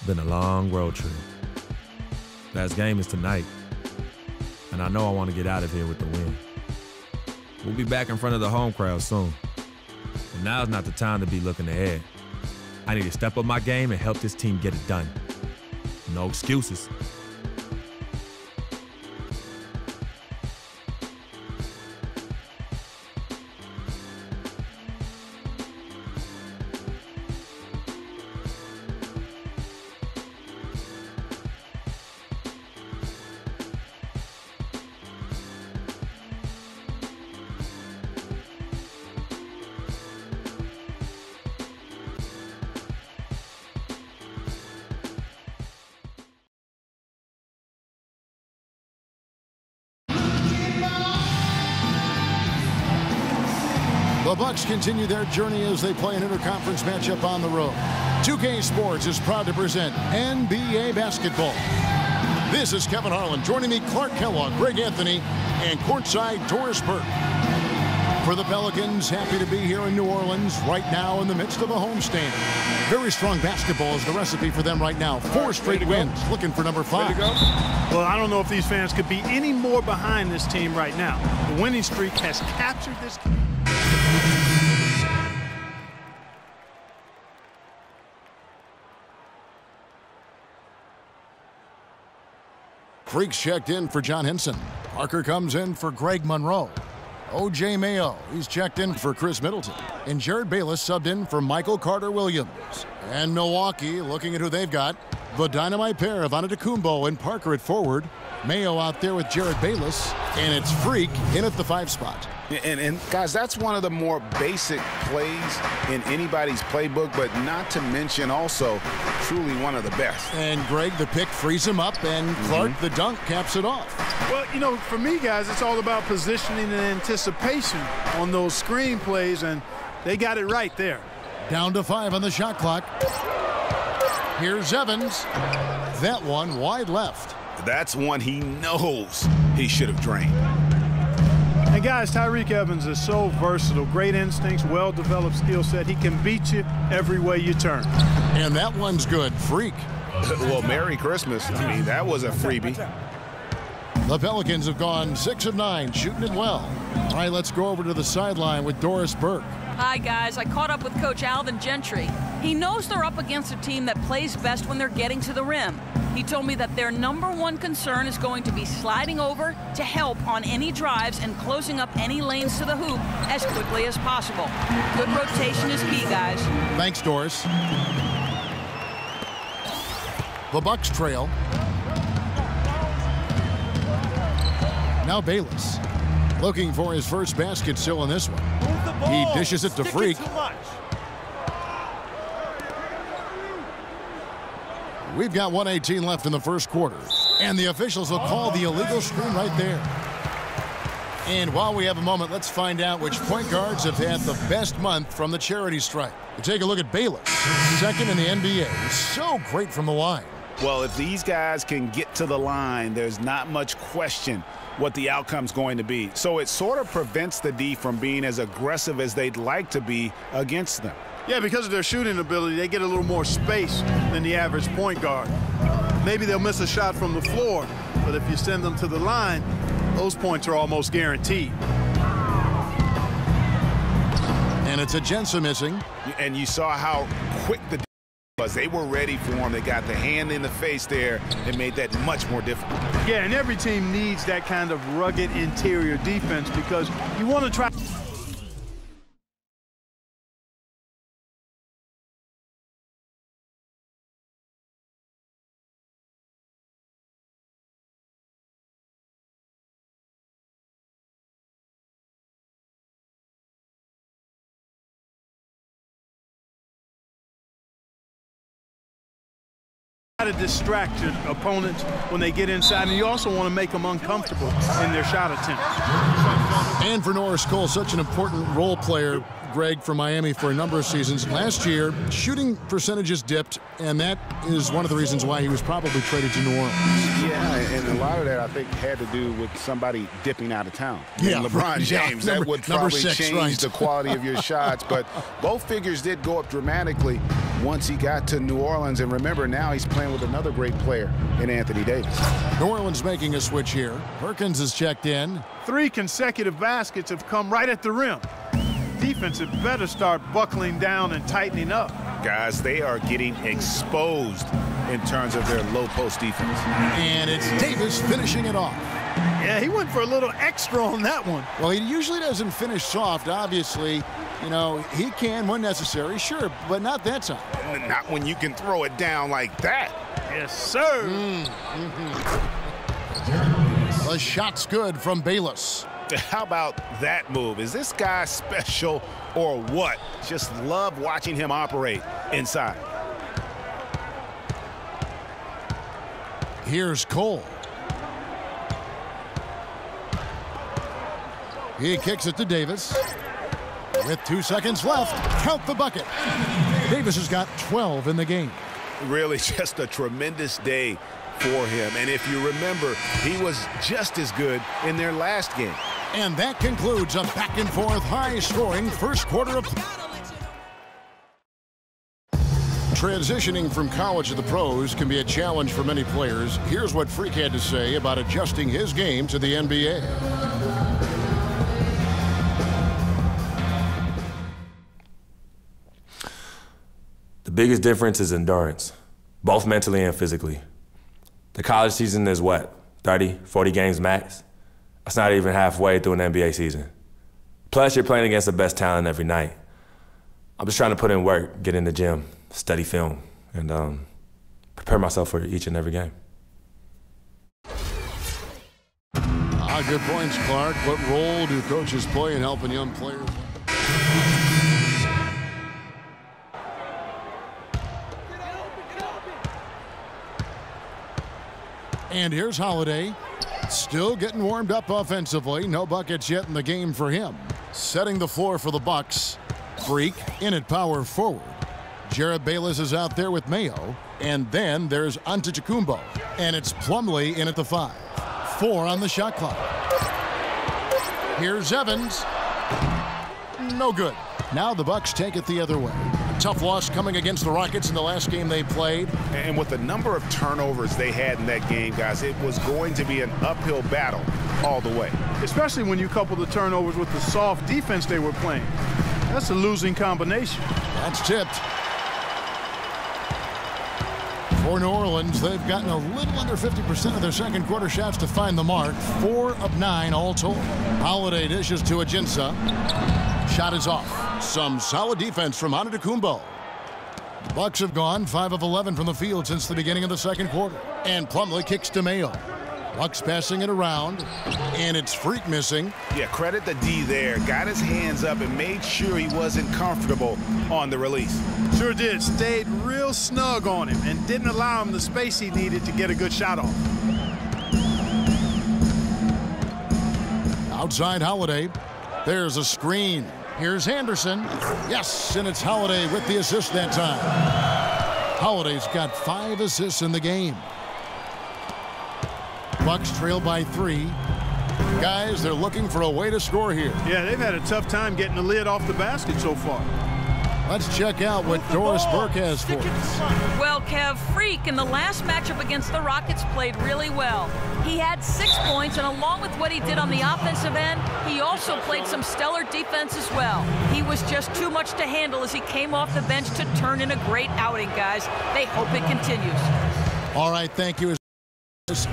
Been a long road trip. Last game is tonight, and I know I want to get out of here with the win. We'll be back in front of the home crowd soon, but now's not the time to be looking ahead. I need to step up my game and help this team get it done. No excuses. The Bucks continue their journey as they play an interconference matchup on the road. 2K Sports is proud to present NBA basketball. This is Kevin Harlan. Joining me, Clark Kellogg, Greg Anthony, and courtside Doris Burke. For the Pelicans, happy to be here in New Orleans right now in the midst of a homestand. Very strong basketball is the recipe for them right now. 4 straight wins, looking for number 5. Well, I don't know if these fans could be any more behind this team right now. The winning streak has captured this team. Freaks checked in for John Henson. Parker comes in for Greg Monroe. O.J. Mayo, he's checked in for Chris Middleton. And Jared Bayless subbed in for Michael Carter-Williams. And Milwaukee, looking at who they've got, the dynamite pair of Antetokounmpo and Parker at forward. Mayo out there with Jared Bayless. And it's Freak in at the 5 spot. And guys, that's one of the more basic plays in anybody's playbook, but not to mention also truly one of the best. And Greg, the pick frees him up, and Clark, the dunk, caps it off. Well, you know, for me, guys, it's all about positioning and anticipation on those screen plays, and they got it right there. Down to 5 on the shot clock. Here's Evans. That one wide left. That's one he knows he should have drained. And guys, Tyreke Evans is so versatile. Great instincts, well-developed skill set. He can beat you every way you turn. And that one's good. Freak. Well, Merry Christmas. I mean, that was a freebie. The Pelicans have gone 6 of 9, shooting it well. All right, let's go over to the sideline with Doris Burke. Hi, guys. I caught up with Coach Alvin Gentry. He knows they're up against a team that plays best when they're getting to the rim. He told me that their #1 concern is going to be sliding over to help on any drives and closing up any lanes to the hoop as quickly as possible. Good rotation is key, guys. Thanks, Doris. The Bucks trail. Now Bayless. Looking for his first basket still in this one. He dishes it to Freak. We've got 1:18 left in the first quarter. And the officials will call the illegal screen right there. And while we have a moment, let's find out which point guards have had the best month from the charity stripe. We take a look at Bayless, second in the NBA. He's so great from the line. Well, if these guys can get to the line, there's not much question what the outcome's going to be. So it sort of prevents the D from being as aggressive as they'd like to be against them. Yeah, because of their shooting ability, they get a little more space than the average point guard. Maybe they'll miss a shot from the floor, but if you send them to the line, those points are almost guaranteed. And it's a Jensen missing. And you saw how quick the was. They were ready for him. They got the hand in the face there and made that much more difficult. Yeah, and every team needs that kind of rugged interior defense because you want to try. To distract your opponents when they get inside, and you also want to make them uncomfortable in their shot attempts. And for Norris Cole, such an important role player, Greg, for Miami for a number of seasons. Last year, shooting percentages dipped, and that is one of the reasons why he was probably traded to New Orleans. Yeah, and a lot of that, I think, had to do with somebody dipping out of town. Yeah, LeBron James, that would probably change the quality of your shots. But both figures did go up dramatically once he got to New Orleans. And remember, now he's playing with another great player in Anthony Davis. New Orleans making a switch here. Perkins is checked in. 3 consecutive baskets have come right at the rim. Defense had better start buckling down and tightening up. Guys, they are getting exposed in terms of their low post defense. And it's Davis finishing it off. Yeah, he went for a little extra on that one. Well, he usually doesn't finish soft, obviously. You know, he can when necessary, sure, but not that time. Not when you can throw it down like that. Yes, sir. The shot's good from Bayless. How about that move? Is this guy special or what? Just love watching him operate inside. Here's Cole. He kicks it to Davis. With 2 seconds left, count the bucket. Davis has got 12 in the game. Really just a tremendous day for him. And if you remember, he was just as good in their last game. And that concludes a back-and-forth, high-scoring first quarter of... Transitioning from college to the pros can be a challenge for many players. Here's what Freak had to say about adjusting his game to the NBA. The biggest difference is endurance, both mentally and physically. The college season is what, 30, 40 games max? That's not even halfway through an NBA season. Plus, you're playing against the best talent every night. I'm just trying to put in work, get in the gym, study film, and prepare myself for each and every game. Good points, Clark. What role do coaches play in helping young players? And here's Holiday. Still getting warmed up offensively. No buckets yet in the game for him. Setting the floor for the Bucks. Freak in at power forward. Jared Bayless is out there with Mayo. And then there's Antetokounmpo. And it's Plumlee in at the 5. 4 on the shot clock. Here's Evans. No good. Now the Bucks take it the other way. A tough loss coming against the Rockets in the last game they played. And with the number of turnovers they had in that game, guys, it was going to be an uphill battle all the way. Especially when you couple the turnovers with the soft defense they were playing. That's a losing combination. That's tipped. For New Orleans, they've gotten a little under 50% of their second quarter shots to find the mark. 4 of 9 all told. Holiday dishes to Ajinça. Shot is off. Some solid defense from Antetokounmpo. The Bucks have gone 5 of 11 from the field since the beginning of the second quarter. And Plumlee kicks to Mayo. Bucks passing it around, and it's Freak missing. Yeah, credit the D there. Got his hands up and made sure he wasn't comfortable on the release. Sure did. Stayed real snug on him and didn't allow him the space he needed to get a good shot off. Outside Holiday. There's a screen. Here's Anderson. Yes, and it's Holiday with the assist that time. Holiday's got 5 assists in the game. Bucks trail by 3. Guys, they're looking for a way to score here. Yeah, they've had a tough time getting the lid off the basket so far. Let's check out what Doris Burke has for us. Well, Kev, Freak in the last matchup against the Rockets played really well. He had 6 points, and along with what he did on the offensive end, he also played some stellar defense as well. He was just too much to handle as he came off the bench to turn in a great outing, guys. They hope it continues. All right, thank you.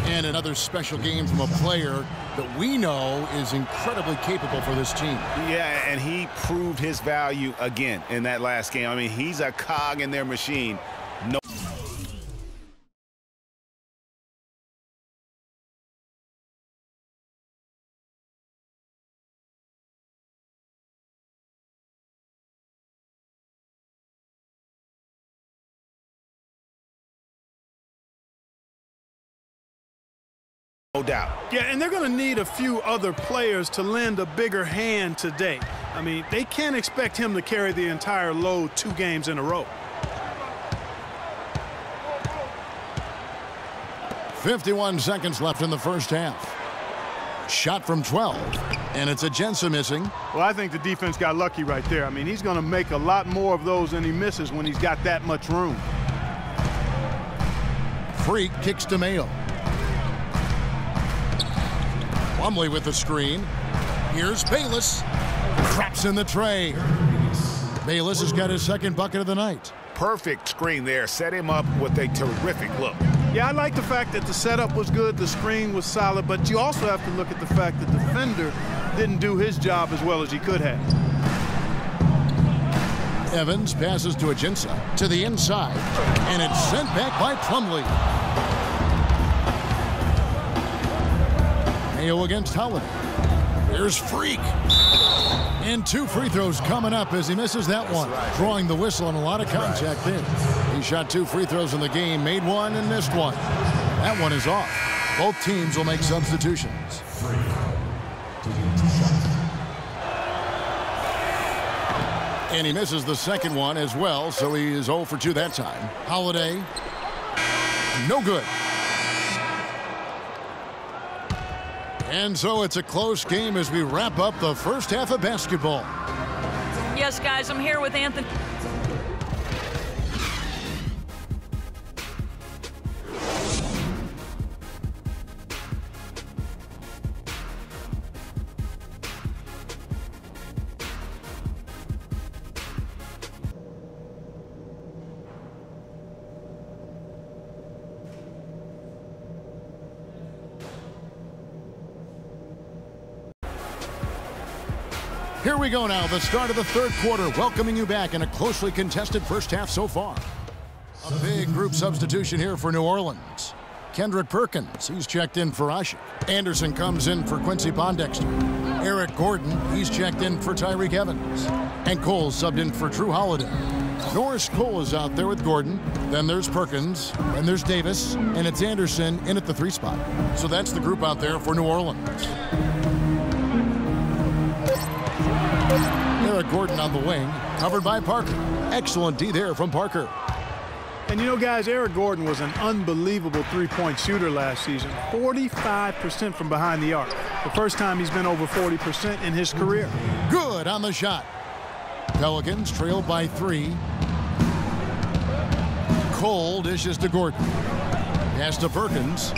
And another special game from a player that we know is incredibly capable for this team. Yeah, and he proved his value again in that last game. I mean, he's a cog in their machine. No. No doubt. Yeah, and they're going to need a few other players to lend a bigger hand today. I mean, they can't expect him to carry the entire load 2 games in a row. 51 seconds left in the first half. Shot from 12, and it's Ajinça missing. Well, I think the defense got lucky right there. I mean, he's going to make a lot more of those than he misses when he's got that much room. Freak kicks to Mayo. Plumlee with the screen. Here's Bayless. Traps in the tray. Bayless has got his second bucket of the night. Perfect screen there. Set him up with a terrific look. Yeah, I like the fact that the setup was good, the screen was solid, but you also have to look at the fact that the defender didn't do his job as well as he could have. Evans passes to Ajinça to the inside, and it's sent back by Plumlee. Mayo against Holiday. Here's Freak. And 2 free throws coming up as he misses that one. Drawing the whistle and a lot of contact there. He shot 2 free throws in the game, made 1 and missed 1. That one is off. Both teams will make substitutions. And he misses the second one as well, so he is 0 for 2 that time. Holiday, no good. And so it's a close game as we wrap up the first half of basketball. Yes, guys, I'm here with Anthony. Here we go now, the start of the third quarter, welcoming you back in a closely contested first half so far. A big group substitution here for New Orleans. Kendrick Perkins, he's checked in for Asik. Anderson comes in for Quincy Pondexter. Eric Gordon, he's checked in for Tyreke Evans. And Cole subbed in for Drew Holiday. Norris Cole is out there with Gordon. Then there's Perkins, and there's Davis, and it's Anderson in at the 3 spot. So that's the group out there for New Orleans. Eric Gordon on the wing, covered by Parker. Excellent D there from Parker. And you know, guys, Eric Gordon was an unbelievable 3-point shooter last season. 45% from behind the arc. The first time he's been over 40% in his career. Good on the shot. Pelicans trailed by 3. Cole dishes to Gordon. Pass to Perkins.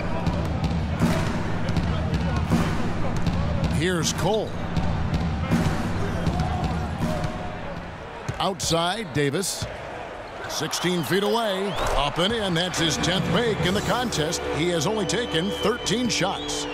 Here's Cole. Outside, Davis. 16 feet away. Up and in. That's his 10th make in the contest. He has only taken 13 shots.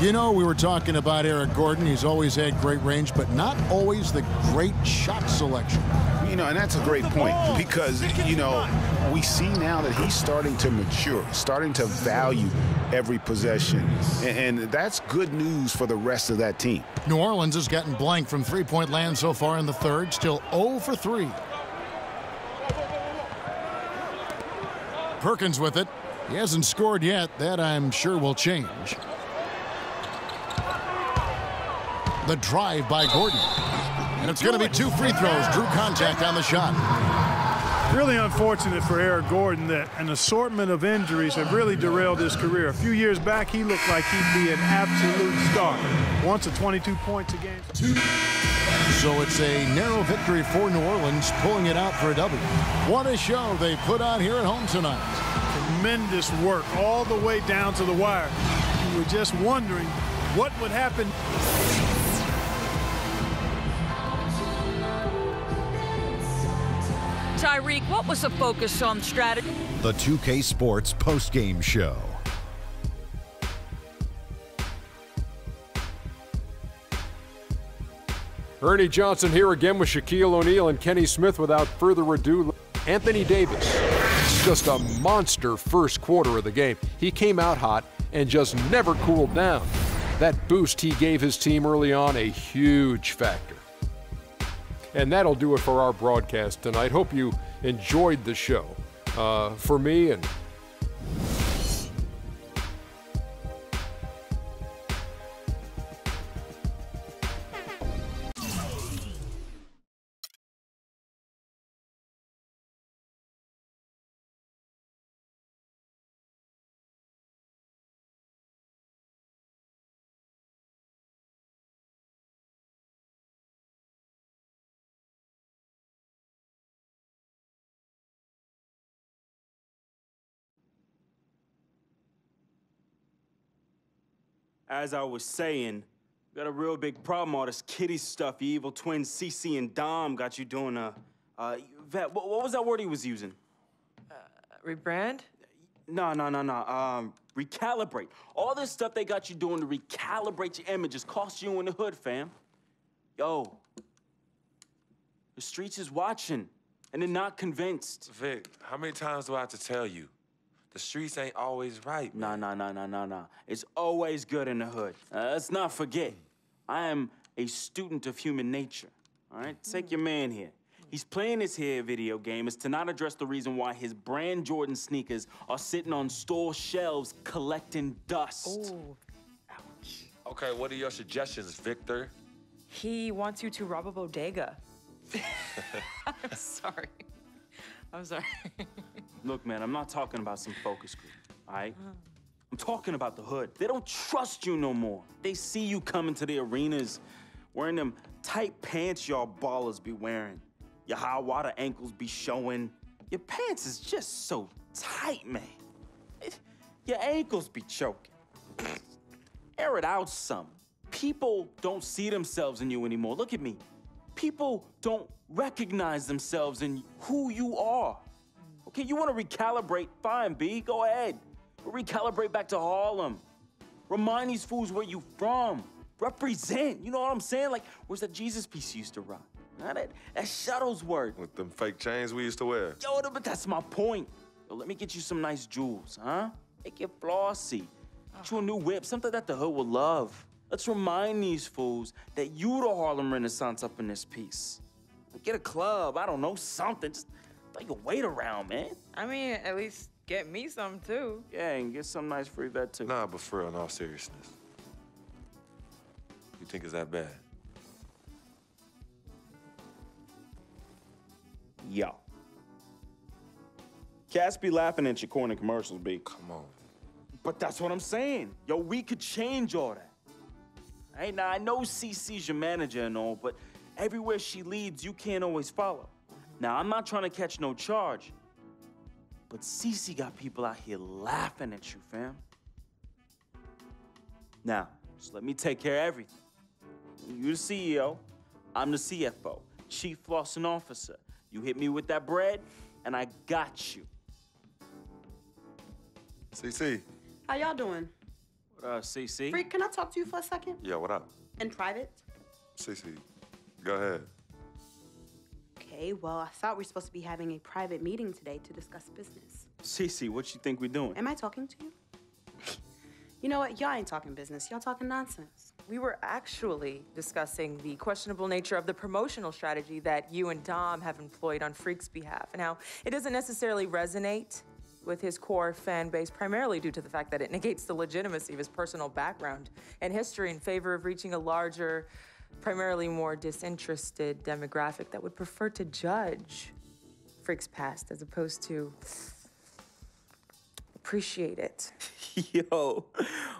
You know, we were talking about Eric Gordon. He's always had great range, but not always the great shot selection. You know, and that's a great point because, you know, we see now that he's starting to mature, starting to value every possession. And that's good news for the rest of that team. New Orleans has gotten blank from three-point land so far in the third, still 0 for 3. Perkins with it. He hasn't scored yet. That, I'm sure, will change. The drive by Gordon. And it's going to be 2 free throws. Drew contact on the shot. Really unfortunate for Eric Gordon that an assortment of injuries have really derailed his career. A few years back, he looked like he'd be an absolute star. Once at 22 points a game. So it's a narrow victory for New Orleans, pulling it out for a W. What a show they put on here at home tonight. Tremendous work all the way down to the wire. You were just wondering what would happen. Tyreke, what was the focus on strategy? The 2K Sports postgame show. Ernie Johnson here again with Shaquille O'Neal and Kenny Smith. Without further ado, Anthony Davis. Just a monster first quarter of the game. He came out hot and just never cooled down. That boost he gave his team early on, a huge factor. And that'll do it for our broadcast tonight. Hope you enjoyed the show. For me and as I was saying, got a real big problem, all this kitty stuff. Your evil twins, CC and Dom, got you doing Vet, what was that word he was using? Rebrand? No. Recalibrate. All this stuff they got you doing to recalibrate your image is cost you in the hood, fam. Yo, the streets is watching, and they're not convinced. Vic, how many times do I have to tell you? The streets ain't always right, man. Nah. It's always good in the hood. Let's not forget, I am a student of human nature, all right? Take your man here. He's playing this here video game is to not address the reason why his brand Jordan sneakers are sitting on store shelves collecting dust. Ooh, ouch. Okay, what are your suggestions, Victor? He wants you to rob a bodega. I'm sorry. Look, man, I'm not talking about some focus group, all right? I'm talking about the hood. They don't trust you no more. They see you coming to the arenas wearing them tight pants y'all ballers be wearing. Your high water ankles be showing. Your pants is just so tight, man. Your ankles be choking. Air it out some. People don't see themselves in you anymore. Look at me. People don't recognize themselves in who you are. Okay, you want to recalibrate? Fine, B, go ahead. Recalibrate back to Harlem. Remind these fools where you from. Represent, you know what I'm saying? Like, where's that Jesus piece you used to rock? That Shuttlesworth. With them fake chains we used to wear. Yo, but that's my point. Yo, let me get you some nice jewels, huh? Make you flossy. Get you a new whip, something that the hood will love. Let's remind these fools that you the Harlem Renaissance up in this piece. Get a club, I don't know, something. Just throw your weight around, man. I mean, at least get me some, too. Yeah, and get some nice free vet, too. Nah, but for real, in all seriousness. You think it's that bad? Yo. Cats be laughing at your corny commercials, B. Come on. But that's what I'm saying. Yo, we could change all that. Hey, now, I know CC's your manager and all, but everywhere she leads, you can't always follow. Now, I'm not trying to catch no charge, but CC got people out here laughing at you, fam. Now, just let me take care of everything. You the CEO, I'm the CFO, Chief Flossing Officer. You hit me with that bread, and I got you. CC. How y'all doing? What up, CC? Freak, can I talk to you for a second? Yeah, what up? In private? CC, go ahead. Okay, well, I thought we were supposed to be having a private meeting today to discuss business. CC, what you think we're doing? Am I talking to you? You know what? Y'all ain't talking business. Y'all talking nonsense. We were actually discussing the questionable nature of the promotional strategy that you and Dom have employed on Freak's behalf. Now, it doesn't necessarily resonate with his core fan base, primarily due to the fact that it negates the legitimacy of his personal background and history in favor of reaching a larger, primarily more disinterested demographic that would prefer to judge Freak's past as opposed to appreciate it. Yo,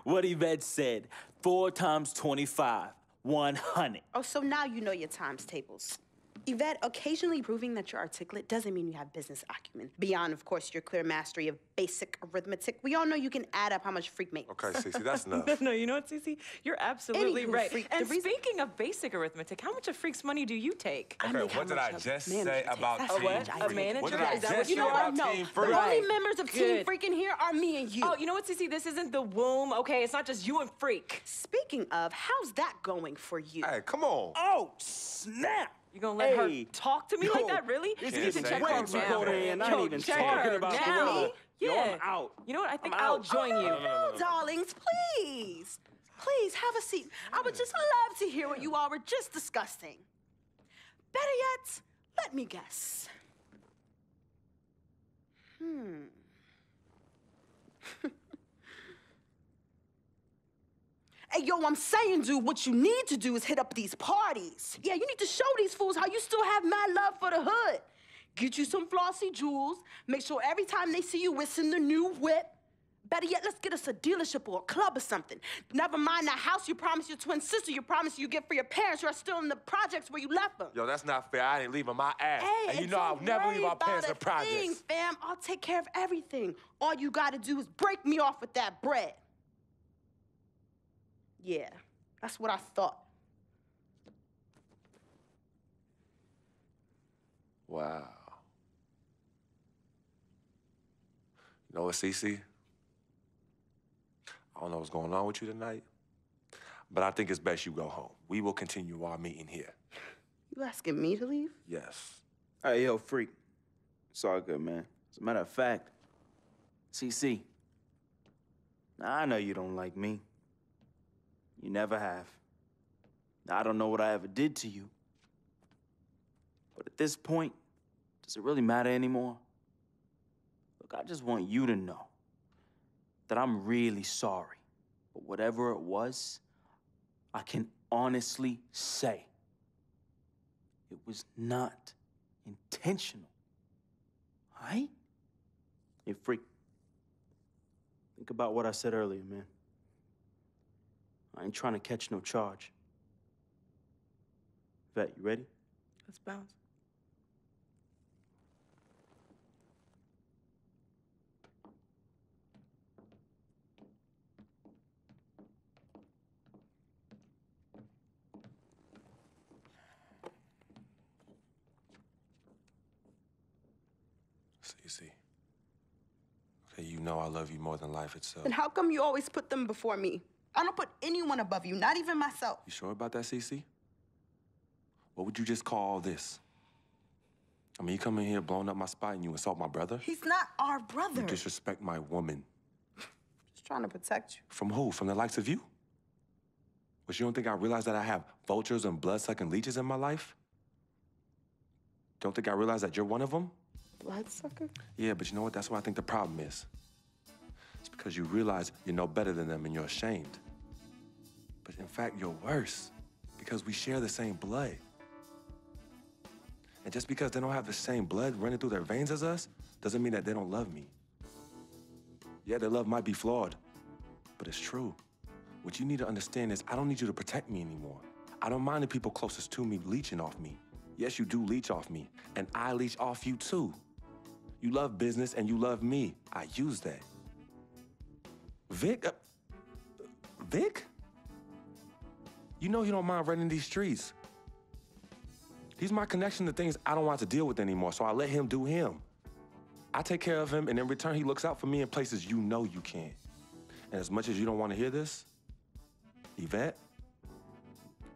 what Yvette said, 4 times 25, 100. Oh, so now you know your times tables. Yvette, occasionally proving that you're articulate doesn't mean you have business acumen. Beyond, of course, your clear mastery of basic arithmetic, we all know you can add up how much Freak makes. Okay, Cece, that's enough. No, you know what, Cece? You're absolutely Anywho, right. Freak, And speaking of basic arithmetic, how much of Freak's money do you take? Okay, what did I just say about That's Team what Freak? I A think. manager? What did I Is that just what say you about are? No, Team the Freak? only members of Team Good. Freak in here are me and you. Oh, you know what, Cece? This isn't the womb, okay? It's not just you and Freak. Speaking of, how's that going for you? Hey, come on. Oh, snap! You gonna let Hey. her talk to me Yo, like that, really? this You is need to way check too her cold, now. man. I ain't even check talking her about now. Gorilla. Yo, Yeah. I'm out. You know what? I think I'm I'll out. join you. No, darlings, please. Please, have a seat. I would just love to hear what you all were just discussing. Better yet, let me guess. Hey, yo, I'm saying, dude, what you need to do is hit up these parties. Yeah, you need to show these fools how you still have mad love for the hood. Get you some flossy jewels. Make sure every time they see you whistling the new whip. Better yet, let's get us a dealership or a club or something. Never mind that house you promised your twin sister you promised you get for your parents who are still in the projects where you left them. Yo, that's not fair. I ain't leaving my ass. Hey, and you it's know I'll never leave our parents in the about a thing, projects. fam. I'll take care of everything. All you gotta do is break me off with that bread. Yeah, that's what I thought. Wow. You know what, Cece? I don't know what's going on with you tonight, but I think it's best you go home. We will continue our meeting here. You asking me to leave? Yes. Hey, yo, freak. It's all good, man. As a matter of fact, CC, I know you don't like me. You never have. I don't know what I ever did to you. But at this point, does it really matter anymore? Look, I just want you to know that I'm really sorry. But whatever it was, I can honestly say it was not intentional. All right? Hey, freak. Think about what I said earlier, man. I ain't trying to catch no charge. Vet, you ready? Let's bounce. Cece. Okay, you know I love you more than life itself. Then how come you always put them before me? I don't put anyone above you, not even myself. You sure about that, Cece? What would you just call all this? I mean, you come in here blowing up my spot and you insult my brother? He's not our brother. You disrespect my woman. Just trying to protect you. From who? From the likes of you? But you don't think I realize that I have vultures and blood-sucking leeches in my life? Don't think I realize that you're one of them? Bloodsucker? Yeah, but you know what? That's what I think the problem is. It's because you realize you're no better than them and you're ashamed. But in fact, you're worse because we share the same blood. And just because they don't have the same blood running through their veins as us, doesn't mean that they don't love me. Yeah, their love might be flawed, but it's true. What you need to understand is I don't need you to protect me anymore. I don't mind the people closest to me leeching off me. Yes, you do leech off me, and I leech off you too. You love business and you love me. I use that. Vic? Vic? You know he don't mind running these streets. He's my connection to things I don't want to deal with anymore, so I let him do him. I take care of him, and in return, he looks out for me in places you know you can't. And as much as you don't want to hear this, Yvette,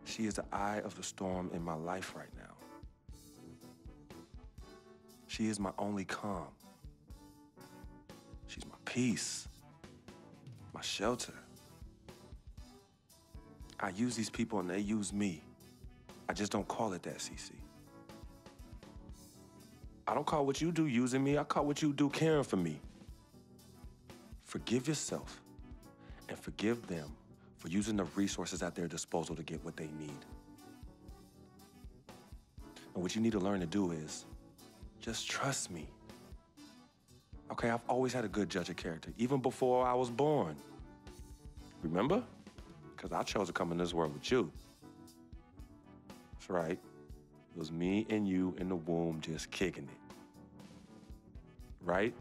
she is the eye of the storm in my life right now. She is my only calm. She's my peace, my shelter. I use these people and they use me. I just don't call it that, Cece. I don't call what you do using me. I call what you do caring for me. Forgive yourself and forgive them for using the resources at their disposal to get what they need. And what you need to learn to do is just trust me. Okay, I've always had a good judge of character, even before I was born. Remember? Because I chose to come in this world with you. That's right. It was me and you in the womb just kicking it. Right?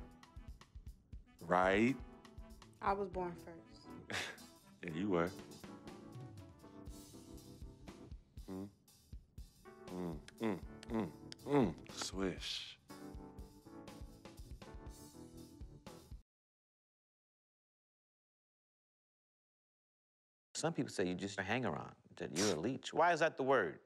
Right? I was born first. Yeah, you were. Swish. Some people say you're just a hanger-on, that you're a leech. Why is that the word?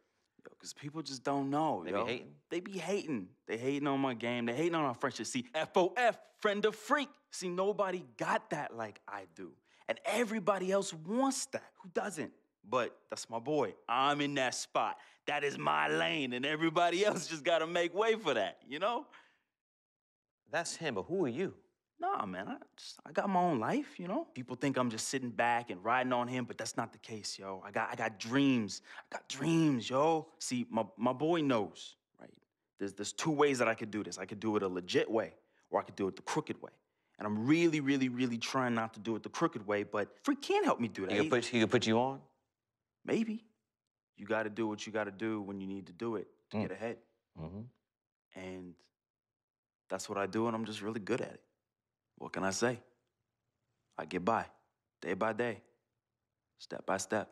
Yo, because people just don't know, They yo. be hating? They be hating. They hating on my game. They hating on our friendship. See, FOF, friend of freak. See, nobody got that like I do. And everybody else wants that. Who doesn't? But that's my boy. I'm in that spot. That is my lane, and everybody else just gotta make way for that, you know? That's him, but who are you? Nah, man, I got my own life, you know? People think I'm just sitting back and riding on him, but that's not the case, yo. I got dreams. I got dreams, yo. See, my boy knows, right? There's two ways that I could do this. I could do it a legit way, or I could do it the crooked way. And I'm really, really, really trying not to do it the crooked way, but Freak can't help me do that. He could put you on? Maybe. You gotta do what you gotta do when you need to do it to get ahead. And that's what I do, and I'm just really good at it. What can I say? I get by, day by day. step by step.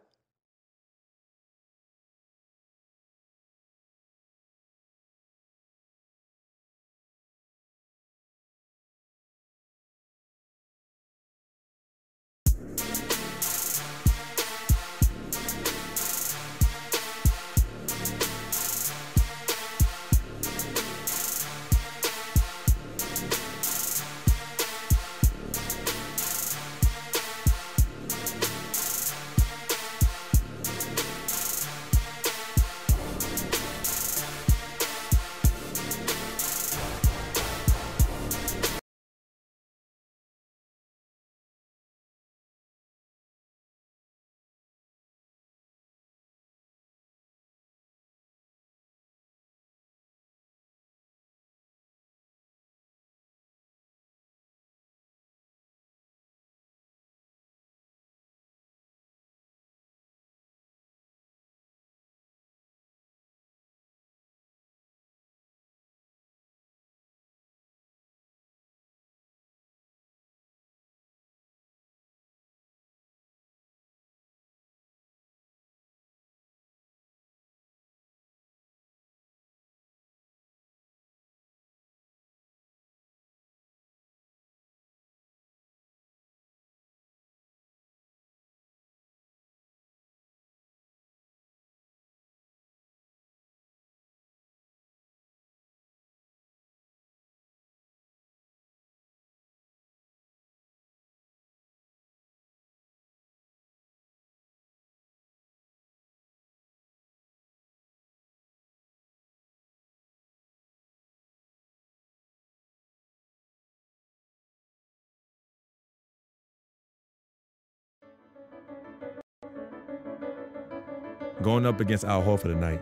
Going up against Al Horford tonight,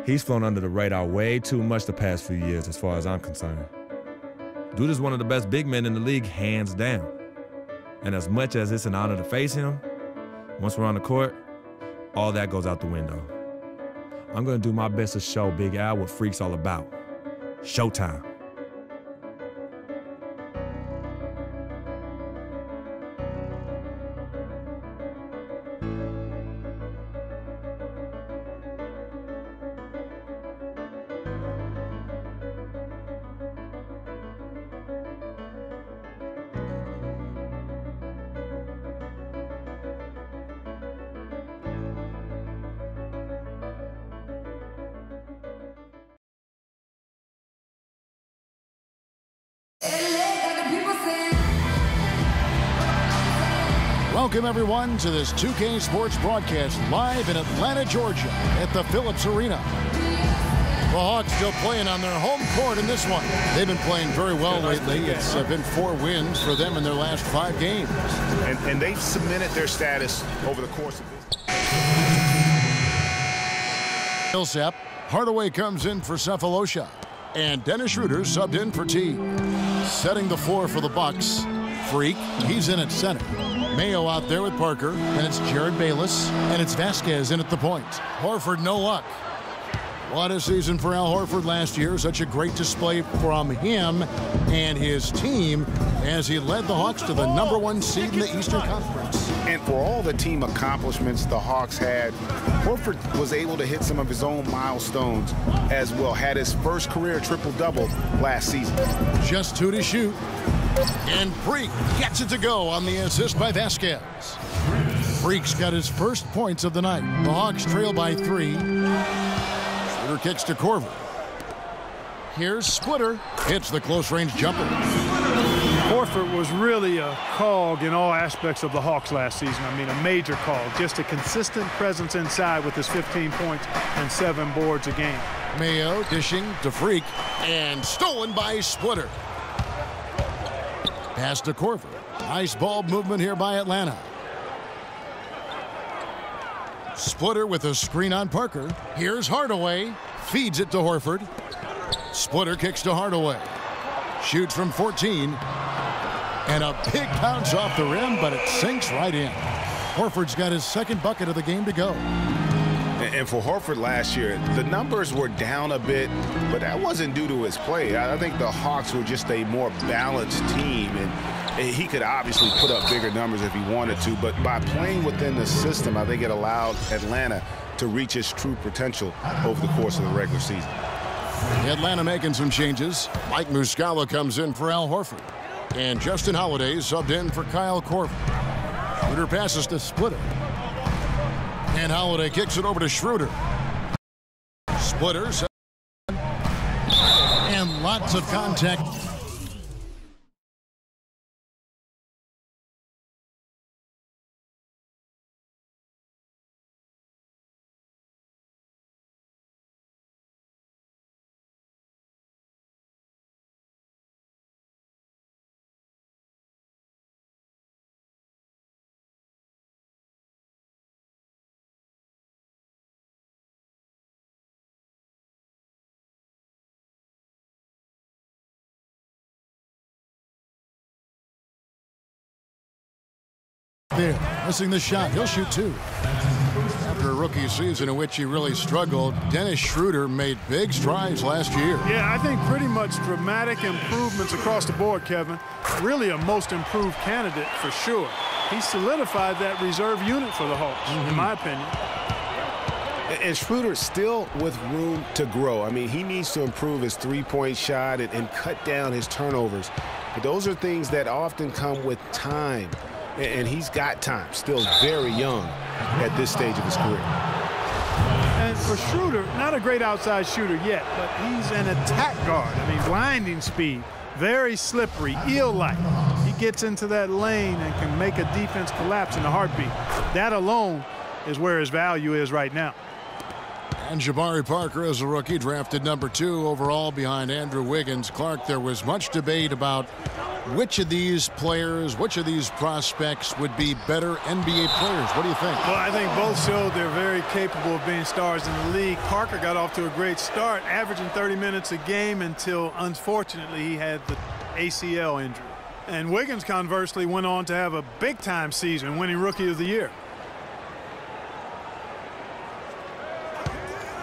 he's flown under the radar way too much the past few years as far as I'm concerned. Dude is one of the best big men in the league, hands down. And as much as it's an honor to face him, once we're on the court, all that goes out the window. I'm gonna do my best to show Big Al what Freak's all about. Showtime. Welcome, everyone, to this 2K Sports broadcast live in Atlanta, Georgia at the Phillips Arena. The Hawks still playing on their home court in this one. They've been playing very well lately. It's been 4 wins for them in their last 5 games. And they've cemented their status over the course of this. Millsap. Hardaway comes in for Cephalosha. And Dennis Schroeder subbed in for T. Setting the floor for the Bucks. Freak, he's in at center. Mayo out there with Parker, and it's Jared Bayless, and it's Vasquez in at the point. Horford, no luck. What a season for Al Horford last year. Such a great display from him and his team as he led the Hawks to the #1 seed in the Eastern Conference. And for all the team accomplishments the Hawks had, Horford was able to hit some of his own milestones as well. Had his first career triple-double last season. Just 2 to shoot. And Freak gets it to go on the assist by Vasquez. Freak's got his first points of the night. The Hawks trail by 3. Splitter kicks to Korver. Here's Splitter. Hits the close-range jumper. Horford was really a cog in all aspects of the Hawks last season. I mean, a major cog. Just a consistent presence inside with his 15 points and 7 boards a game. Mayo dishing to Freak. And stolen by Splitter. Pass to Korver. Nice ball movement here by Atlanta. Splitter with a screen on Parker. Here's Hardaway. Feeds it to Horford. Splitter kicks to Hardaway. Shoots from 14. And a big bounce off the rim, but it sinks right in. Horford's got his second bucket of the game to go. And for Horford last year, the numbers were down a bit, but that wasn't due to his play. I think the Hawks were just a more balanced team, and He could obviously put up bigger numbers if he wanted to, but by playing within the system, I think it allowed Atlanta to reach its true potential over the course of the regular season. Atlanta making some changes. Mike Muscala comes in for Al Horford. And Justin Holiday subbed in for Kyle Korver. Schroeder passes to Splitter. And Holiday kicks it over to Schroeder. Splitter. And lots of contact. There, missing the shot. He'll shoot 2. After a rookie season in which he really struggled, Dennis Schroeder made big strides last year. Yeah, I think pretty much dramatic improvements across the board, Kevin. Really a most improved candidate for sure. He solidified that reserve unit for the Hawks, in my opinion. And Schroeder still with room to grow. I mean, he needs to improve his three-point shot and cut down his turnovers. But those are things that often come with time. And he's got time, still very young at this stage of his career. And for Schroeder, not a great outside shooter yet, but he's an attack guard. I mean, blinding speed, very slippery, eel-like. He gets into that lane and can make a defense collapse in a heartbeat. That alone is where his value is right now. And Jabari Parker is a rookie, drafted number 2 overall behind Andrew Wiggins. Clark, there was much debate about which of these players, which of these prospects would be better NBA players. What do you think? Well, I think both showed they're very capable of being stars in the league. Parker got off to a great start, averaging 30 minutes a game until, unfortunately, he had the ACL injury. And Wiggins, conversely, went on to have a big-time season, winning Rookie of the Year.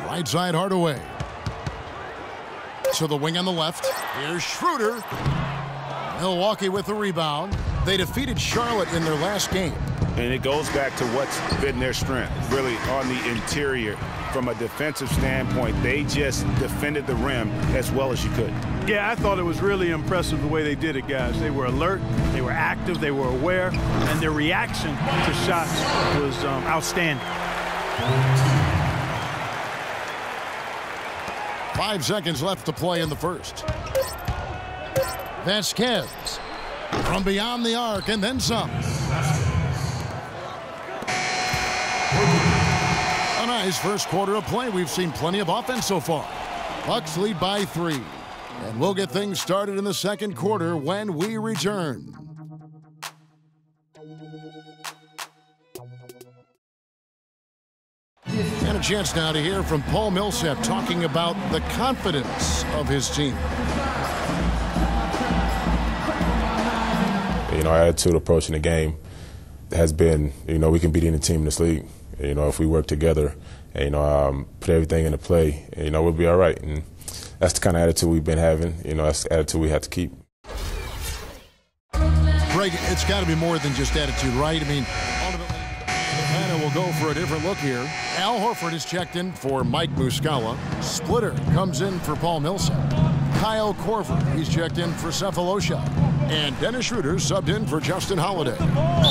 Right side Hardaway. To the wing on the left. Here's Schroeder. Milwaukee with the rebound. They defeated Charlotte in their last game. And it goes back to what's been their strength, really, on the interior. From a defensive standpoint, they just defended the rim as well as you could. Yeah, I thought it was really impressive the way they did it, guys. They were alert, they were active, they were aware, and their reaction to shots was outstanding. 5 seconds left to play in the first. Vasquez from beyond the arc and then some. A nice first quarter of play. We've seen plenty of offense so far. Bucks lead by 3. And we'll get things started in the second quarter when we return. And a chance now to hear from Paul Millsap talking about the confidence of his team. You know, our attitude approaching the game has been, you know, we can beat any team in this league. You know, if we work together and, you know, put everything into play, you know, we'll be all right. And that's the kind of attitude we've been having. You know, that's the attitude we have to keep. Greg, it's got to be more than just attitude, right? I mean, ultimately, Atlanta will go for a different look here. Al Horford is checked in for Mike Muscala. Splitter comes in for Paul Millsap. Kyle Korver, he's checked in for Cephalosha. And Dennis Schroeder subbed in for Justin Holiday.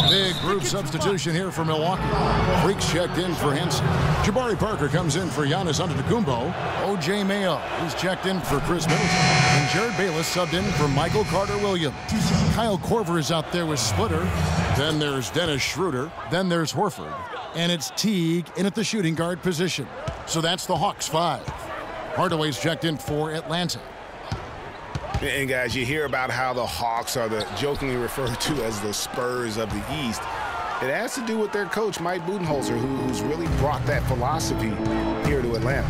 Big group substitution here for Milwaukee. Freaks checked in for Henson. Jabari Parker comes in for Giannis Antetokounmpo. O.J. Mayo, he's checked in for Chris Middleton. And Jared Bayless subbed in for Michael Carter-Williams. Kyle Korver is out there with Splitter. Then there's Dennis Schroeder. Then there's Horford. And it's Teague in at the shooting guard position. So that's the Hawks 5. Hardaway's checked in for Atlanta. And guys, you hear about how the Hawks are the jokingly referred to as the Spurs of the East. It has to do with their coach, Mike Budenholzer, who's really brought that philosophy here to Atlanta.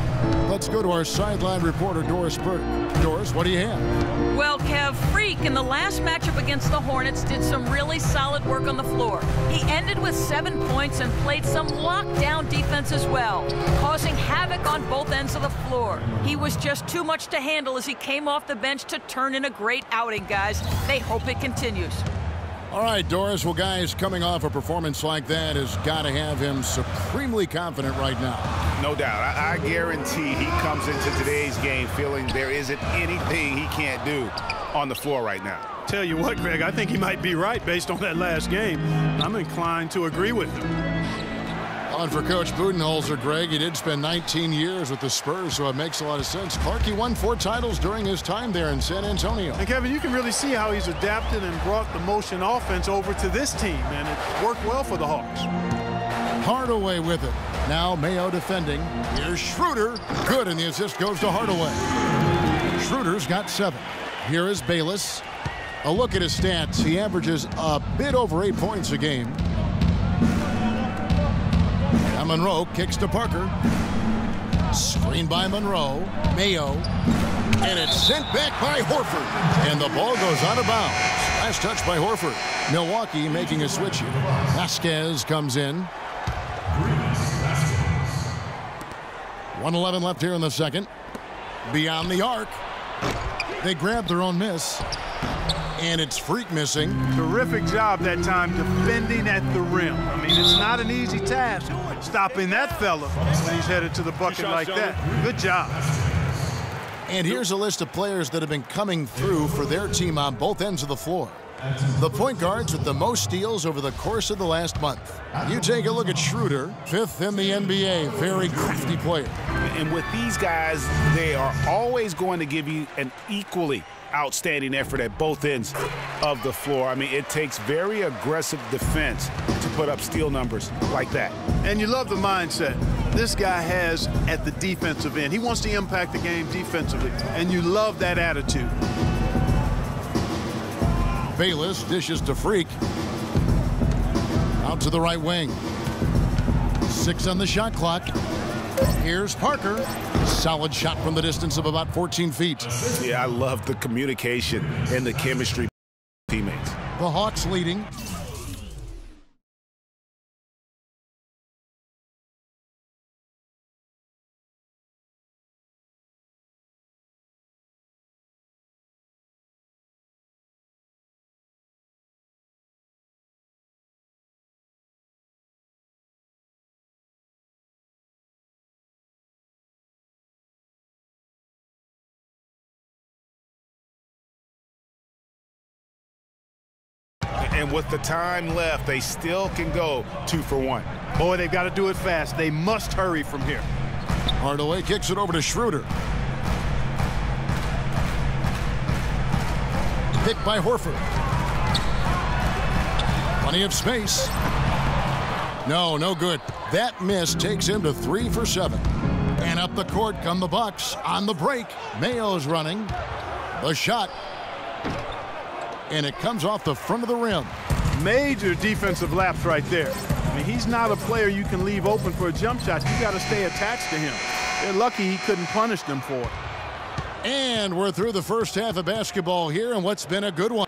Let's go to our sideline reporter, Doris Burke. Doris, what do you have? Well, Kev, Freak in the last matchup against the Hornets did some really solid work on the floor. He ended with 7 points and played some lockdown defense as well, causing havoc on both ends of the floor. He was just too much to handle as he came off the bench to turn in a great outing, guys. They hope it continues. All right, Doris. Well, guys, coming off a performance like that has got to have him supremely confident right now. No doubt. I guarantee he comes into today's game feeling there isn't anything he can't do on the floor right now. Tell you what, Greg, I think he might be right based on that last game. I'm inclined to agree with him. On for Coach Budenholzer, Greg. He did spend 19 years with the Spurs, so it makes a lot of sense. Clarkie won 4 titles during his time there in San Antonio. And, Kevin, you can really see how he's adapted and brought the motion offense over to this team, and it worked well for the Hawks. Hardaway with it. Now Mayo defending. Here's Schroeder. Good, and the assist goes to Hardaway. Schroeder's got 7. Here is Bayless. A look at his stats. He averages a bit over 8 points a game. Monroe kicks to Parker. Screen by Monroe. Mayo. And it's sent back by Horford. And the ball goes out of bounds. Last touch by Horford. Milwaukee making a switch here. Vasquez comes in. 1:11 left here in the second. Beyond the arc. They grab their own miss. And it's Freak missing. Terrific job that time defending at the rim. I mean, it's not an easy task stopping that fella when he's headed to the bucket like that. Good job. And here's a list of players that have been coming through for their team on both ends of the floor. The point guards with the most steals over the course of the last month. You take a look at Schroeder, 5th in the NBA. Very crafty player. And with these guys, they are always going to give you an equally outstanding effort at both ends of the floor. I mean, it takes very aggressive defense to put up steal numbers like that. And you love the mindset this guy has at the defensive end. He wants to impact the game defensively, and you love that attitude. Bayless dishes to Freak. Out to the right wing. 6 on the shot clock. Here's Parker. Solid shot from the distance of about 14 feet. Yeah, I love the communication and the chemistry teammates. The Hawks leading. And with the time left, they still can go 2 for 1. Boy, they've got to do it fast. They must hurry from here. Hardaway kicks it over to Schroeder. Picked by Horford. Plenty of space. No good. That miss takes him to 3 for 7. And up the court come the Bucks on the break. Mayo's running. The shot. And it comes off the front of the rim. Major defensive lapse right there. I mean, he's not a player you can leave open for a jump shot. You got to stay attached to him. They're lucky he couldn't punish them for it. And we're through the first half of basketball here, and what's been a good one.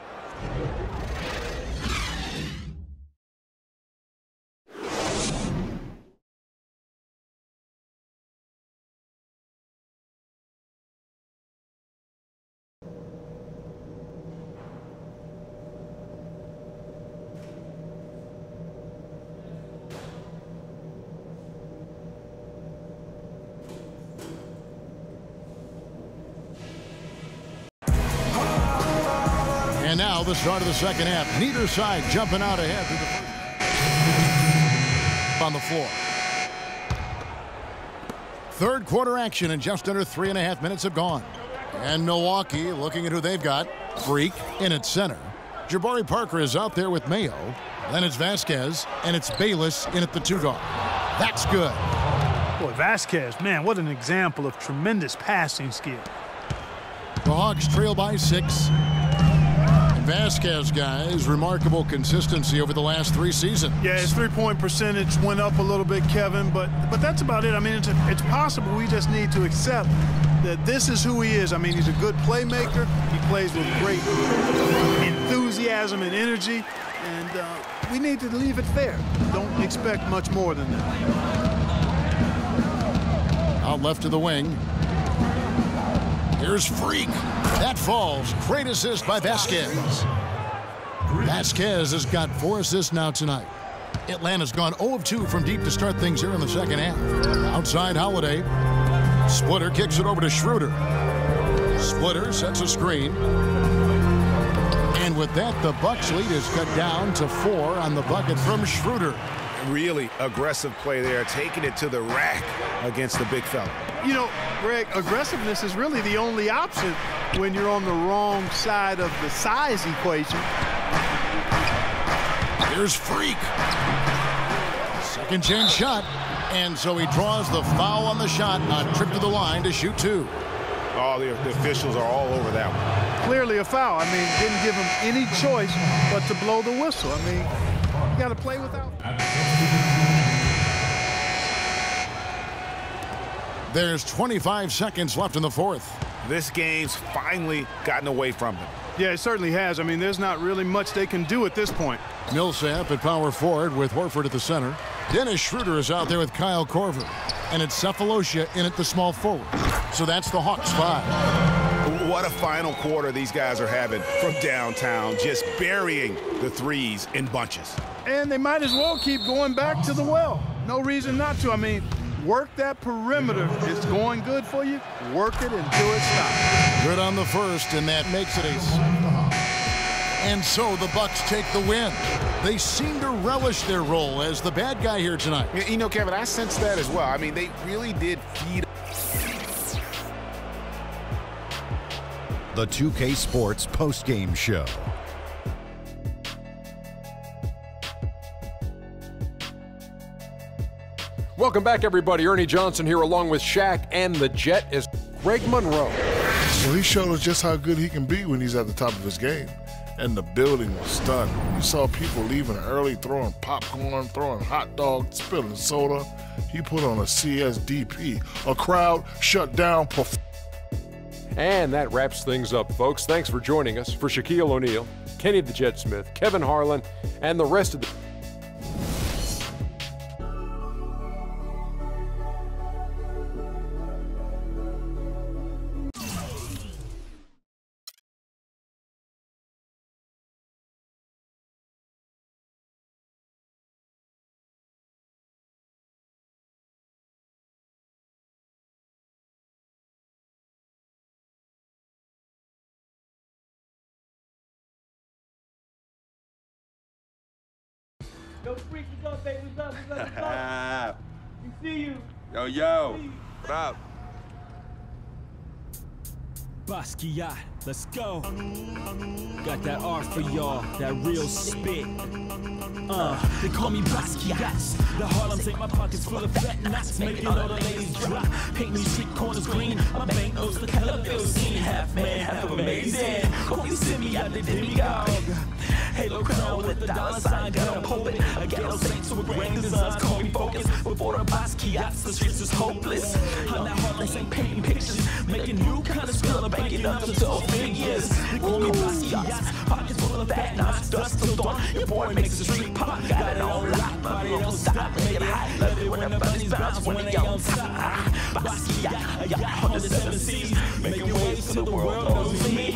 And now the start of the second half. Neither side jumping out ahead through the on the floor. Third quarter action, and just under 3.5 minutes have gone. And Milwaukee looking at who they've got. Freak in at center. Jabari Parker is out there with Mayo. Then it's Vasquez, and it's Bayless in at the 2 guard. That's good. Boy, Vasquez, man, what an example of tremendous passing skill. The Hawks trail by 6. Vasquez, guys, remarkable consistency over the last 3 seasons. Yeah, his three-point percentage went up a little bit, Kevin, but that's about it. I mean, it's possible. We just need to accept that this is who he is. I mean, he's a good playmaker. He plays with great enthusiasm and energy, and we need to leave it there. Don't expect much more than that. Out left to the wing. Here's Freak. That falls. Great assist by Vasquez. Vasquez has got 4 assists now tonight. Atlanta's gone 0 of 2 from deep to start things here in the second half. Outside Holiday. Splitter kicks it over to Schroeder. Splitter sets a screen. And with that, the Bucks lead is cut down to 4 on the bucket from Schroeder. Really aggressive play there, taking it to the rack against the big fella. You know, Greg, aggressiveness is really the only option when you're on the wrong side of the size equation. Here's Freak. Second chance shot. And so he draws the foul on the shot. A trip to the line to shoot 2. Oh, the officials are all over that one. Clearly a foul. I mean, didn't give him any choice but to blow the whistle. I mean, you got to play without. There's 25 seconds left in the fourth. This game's finally gotten away from them. Yeah, it certainly has. I mean, there's not really much they can do at this point. Millsap at power forward with Horford at the center. Dennis Schroeder is out there with Kyle Korver. And it's Cephalosha in at the small forward. So that's the Hawks 5. What a final quarter these guys are having from downtown, just burying the threes in bunches. And they might as well keep going back to the well. No reason not to. I mean, work that perimeter. It's going good for you. Work it until it stops. Good on the first, and that makes it a 7-0. And so the Bucks take the win. They seem to relish their role as the bad guy here tonight. You know, Kevin, I sense that as well. I mean, they really did feed. The 2K Sports postgame show. Welcome back, everybody. Ernie Johnson here along with Shaq and the Jet is Greg Monroe. Well, he showed us just how good he can be when he's at the top of his game. And the building was stunned. You saw people leaving early, throwing popcorn, throwing hot dogs, spilling soda. He put on a CSDP, a crowd shut down performance. And that wraps things up, folks. Thanks for joining us. For Shaquille O'Neal, Kenny the Jet Smith, Kevin Harlan, and the rest of the... Yo, Freak, what's up, baby? What's up? What's up? We see you. Yo. What up? Basquiat, let's go. Got that art for y'all, that real spit. They call me Basquiat. The Harlem take my pockets full of fat knots, making all the ladies drop. Paint me street corners green, my bank notes the color bill scene. Half man, half amazing. Call me Simi out the demigod. Halo crown with the dollar sign, got a poet. A ghetto saint with grand designs, call me focus. Before the Basquiats, the streets is hopeless. I'm that Harlem Saint painting pictures, making new kind of skill, banking up to 12 figures. They call me Basquiats, pockets full of fat knots, dust till dawn. Your boy makes the street pop, got it on lock. My body don't stop, make it hot. Love it when the bunnies bounce when they on top. Basquiat, I got 107 C's, making waves till the world knows me.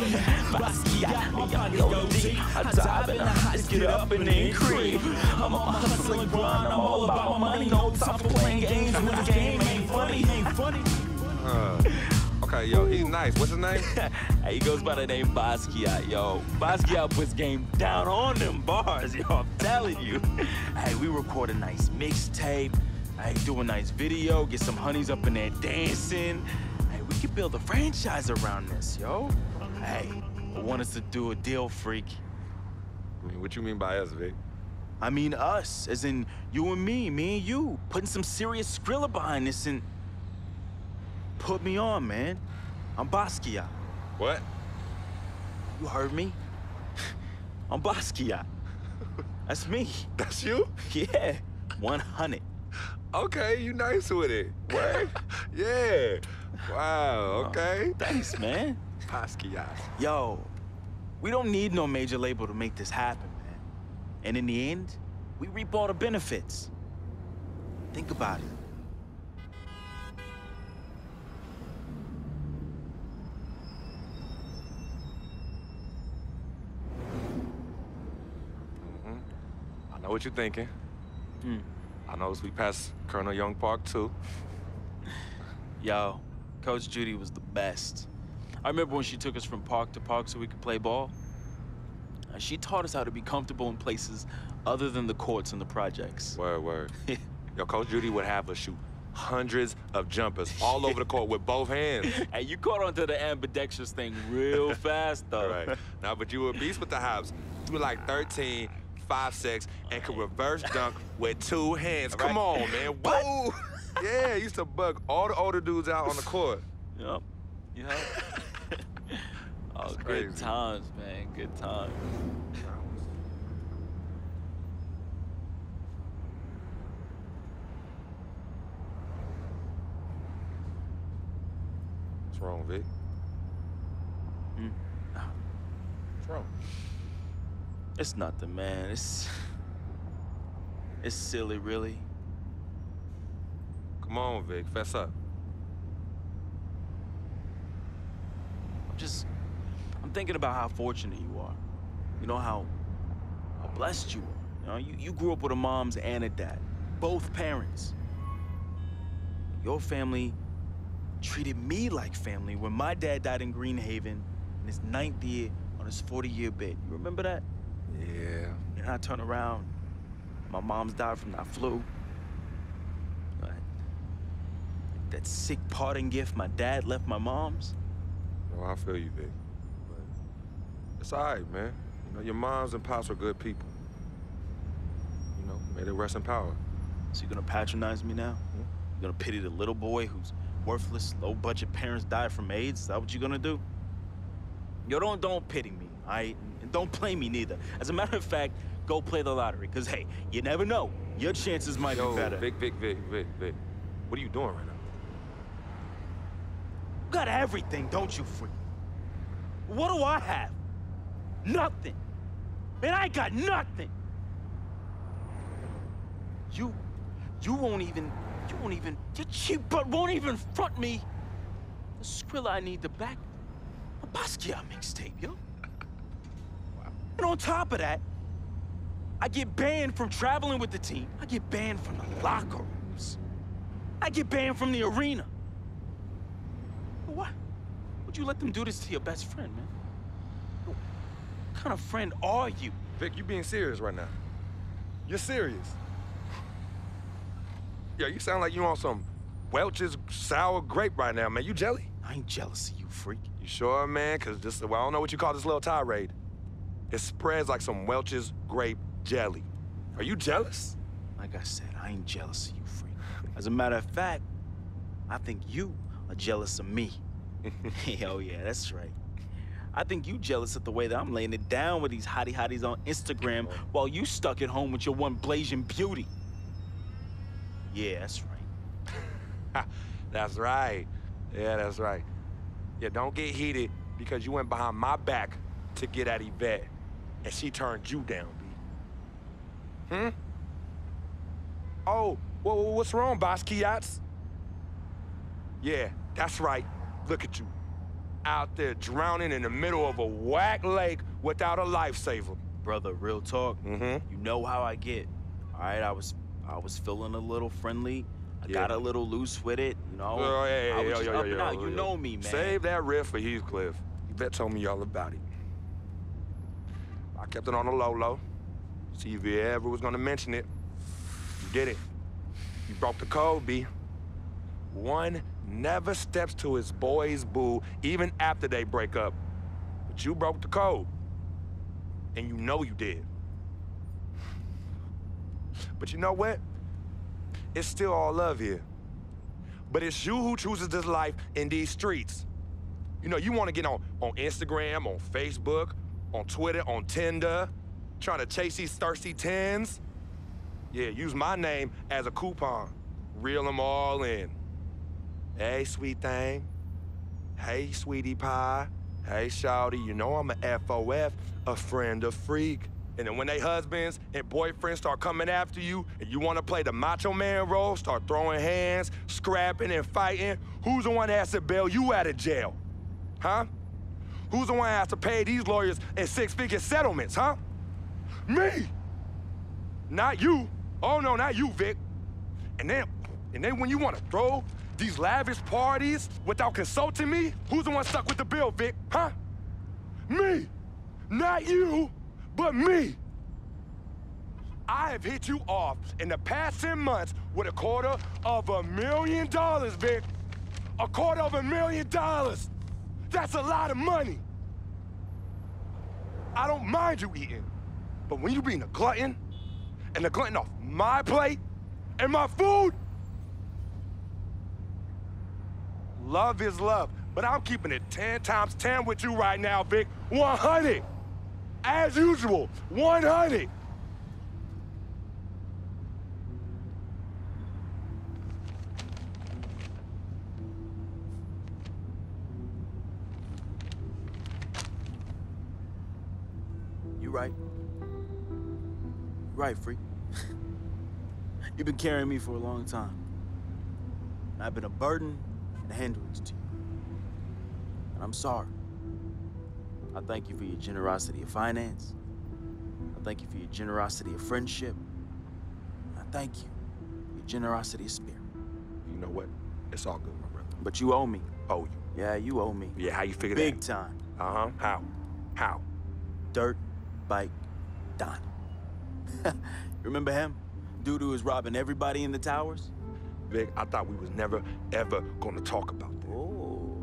Basquiat, my pocket go deep. I dive in the heights, get up and then creep. I'm on my hustle and grind, I'm all about my money. No time for playing games when the game ain't funny. Okay, yo, he's nice. What's his name? He goes by the name Basquiat, yo. Basquiat puts game down on them bars, yo. I'm telling you. Hey, we record a nice mixtape. Hey, do a nice video, get some honeys up in there dancing. Hey, we could build a franchise around this, yo. Hey, I want us to do a deal, Freak. I mean, what you mean by us, Vic? I mean us, as in you and me and you, putting some serious Skrilla behind this and put me on, man. I'm Basquiat. What? You heard me? I'm Basquiat. That's me. That's you? Yeah, 100. Okay, you nice with it. What? Yeah. Wow, okay. Thanks, man. Basquiat. Yo, we don't need no major label to make this happen, man. And in the end, we reap all the benefits. Think about it. what you're thinking. I noticed we passed Colonel Young Park, too. Yo, Coach Judy was the best. I remember when she took us from park to park so we could play ball. She taught us how to be comfortable in places other than the courts and the projects. Word. Yo, Coach Judy would have us shoot hundreds of jumpers all over the court with both hands. Hey, you caught onto the ambidextrous thing real fast, though. Right. Now, but you were a beast with the hops. You were like 13, 5'6", and could reverse dunk with 2 hands. Come on, man. Whoa! Yeah, used to bug all the older dudes out on the court. Yep. Oh, good times, man. Good times. What's wrong, Vic? What's wrong? It's nothing, man. It's silly, really. Come on, Vic. Fess up. I'm thinking about how fortunate you are. You know, how blessed you are. You know, you grew up with a mom's and a dad, both parents. Your family treated me like family when my dad died in Greenhaven in his 9th year on his 40-year bid. You remember that? Yeah. And I turn around, my mom's died from that flu. That sick parting gift my dad left my mom's. Oh, I feel you, Vic. But it's all right, man. You know, your moms and pops were good people. You know, may they rest in power. So you're gonna patronize me now? You're gonna pity the little boy whose worthless, low-budget parents died from AIDS? Is that what you're gonna do? Yo, don't pity me, all right? And don't play me neither. As a matter of fact, go play the lottery, because, hey, you never know. Your chances might be better. Vic. What are you doing right now? You got everything, don't you, freak? What do I have? Nothing. Man, I ain't got nothing. You won't even, your cheap butt won't even front me the Skrilla I need to back a Basquiat mixtape, yo. And on top of that, I get banned from traveling with the team. I get banned from the locker rooms. I get banned from the arena. What? Would you let them do this to your best friend, man? What kind of friend are you? Vic, you being serious right now. You're serious. Yeah, you sound like you on some Welch's sour grape right now, man. You jelly? I ain't jealous of you, freak. You sure, man? Because this, well, I don't know what you call this little tirade. It spreads like some Welch's grape jelly. Are you jealous? Like I said, I ain't jealous of you, freak. As a matter of fact, I think you are jealous of me. Oh yeah, that's right. I think you jealous of the way that I'm laying it down with these hotties on Instagram while you stuck at home with your one blazing beauty. Yeah, that's right. That's right. Yeah, that's right. Yeah, don't get heated because you went behind my back to get at Yvette, and she turned you down, B. Oh, what's wrong, Basquiat? Yeah, that's right. Look at you. Out there drowning in the middle of a whack lake without a lifesaver. Brother, real talk. You know how I get. All right, I was feeling a little friendly. I got a little loose with it, you know. I was just up and out. You know me, man. Save that riff for Heathcliff. Yvette told me all about it. I kept it on the low. See if you ever was gonna mention it. You did it. You broke the code, B. One never steps to his boy's boo, even after they break up. But you broke the code. And you know you did. But you know what? It's still all love here. But it's you who chooses this life in these streets. You know, you want to get on Instagram, on Facebook, on Twitter, on Tinder, trying to chase these thirsty tens. Yeah, use my name as a coupon. Reel them all in. Hey, sweet thing. Hey, sweetie pie. Hey, shawty, you know I'm a FOF, a friend of freak. And then when they husbands and boyfriends start coming after you and you want to play the macho man role, start throwing hands, scrapping and fighting, who's the one that has to bail you out of jail? Huh? Who's the one that has to pay these lawyers in 6-figure settlements, huh? Me! not you. Oh, no, not you, Vic. And then when you want to throw these lavish parties without consulting me, who's the one stuck with the bill, Vic? Huh? Me. Not you, but me. I have hit you off in the past 10 months with $250,000, Vic. $250,000. That's a lot of money. I don't mind you eating, but when you being a glutton, and a glutton off my plate and my food, love is love, but I'm keeping it 10 times 10 with you right now, Vic. 100. As usual, 100. Right. Right, Freak. You've been carrying me for a long time. I've been a burden and a hindrance to you. And I'm sorry. I thank you for your generosity of finance. I thank you for your generosity of friendship. I thank you for your generosity of spirit. You know what? It's all good, my brother. But you owe me. Owe you? Yeah, you owe me. Yeah, how you figure Big that? time. Uh-huh. How? How? Dirt Bike Donnie. Remember him? Dude who was robbing everybody in the towers? Vic, I thought we was never, ever gonna talk about that. Oh,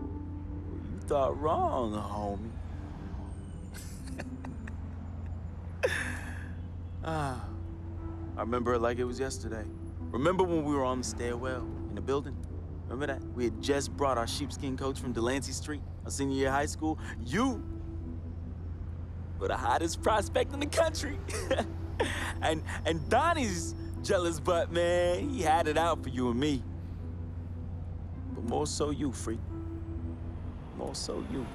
you thought wrong, homie. I remember it like it was yesterday. Remember when we were on the stairwell in the building? Remember that? We had just brought our sheepskin coats from Delancey Street, our senior year of high school. You were the hottest prospect in the country. and Donnie's jealous butt, man, he had it out for you and me. But more so you, Freak. More so you.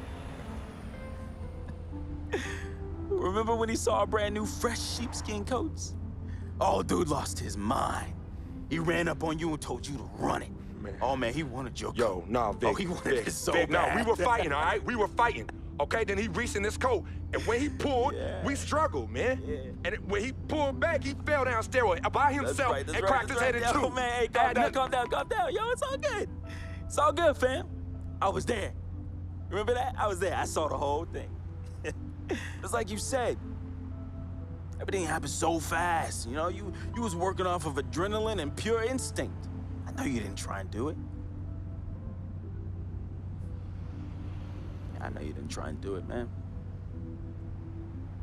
Remember when he saw our brand new fresh sheepskin coats? Oh, dude lost his mind. He ran up on you and told you to run it. Man. Oh, man, he wanted your coat. Yo, nah, Vic. Oh, he wanted it so Vic, bad. No, we were fighting, all right? We were fighting. Okay, then he reached in his coat, and when he pulled, we struggled, man. Yeah. And when he pulled back, he fell down stairway by himself and cracked his head in two. Yo, man, hey, calm down. Yo, it's all good. It's all good, fam. I was there. Remember that? I was there. I saw the whole thing. It's like you said. Everything happened so fast, you know? You was working off of adrenaline and pure instinct. I know you didn't try and do it. I know you didn't try and do it, man.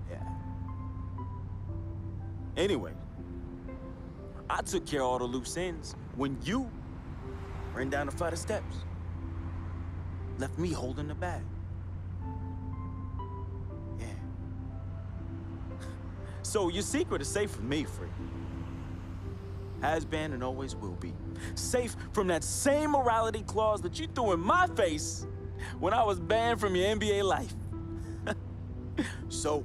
Yeah. Anyway, I took care of all the loose ends when you ran down the flight of steps. Left me holding the bag. Yeah. So your secret is safe with me, Freak. Has been and always will be. Safe from that same morality clause that you threw in my face when I was banned from your NBA life. So,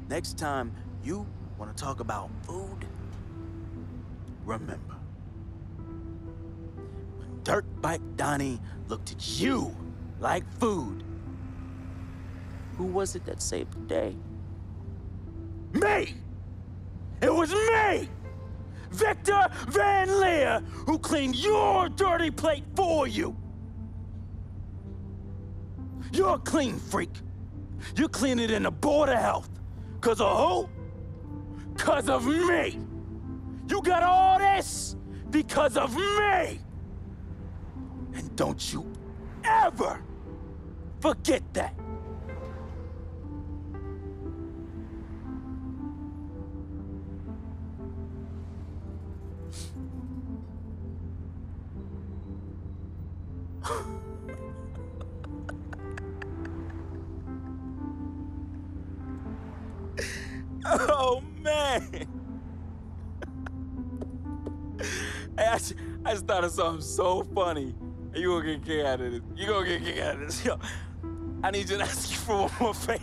next time you want to talk about food, remember, when Dirt Bike Donnie looked at you like food, who was it that saved the day? Me! It was me! Victor Van Leer, who cleaned your dirty plate for you! You're a clean freak. You're cleaning in the Board of Health. 'Cause of who? 'Cause of me. You got all this because of me. And don't you ever forget that. Oh, man. Hey, I just thought of something so funny. You gonna get a kick out of this. You gonna get a kick out of this. Yo, I need you to ask you for one more favor.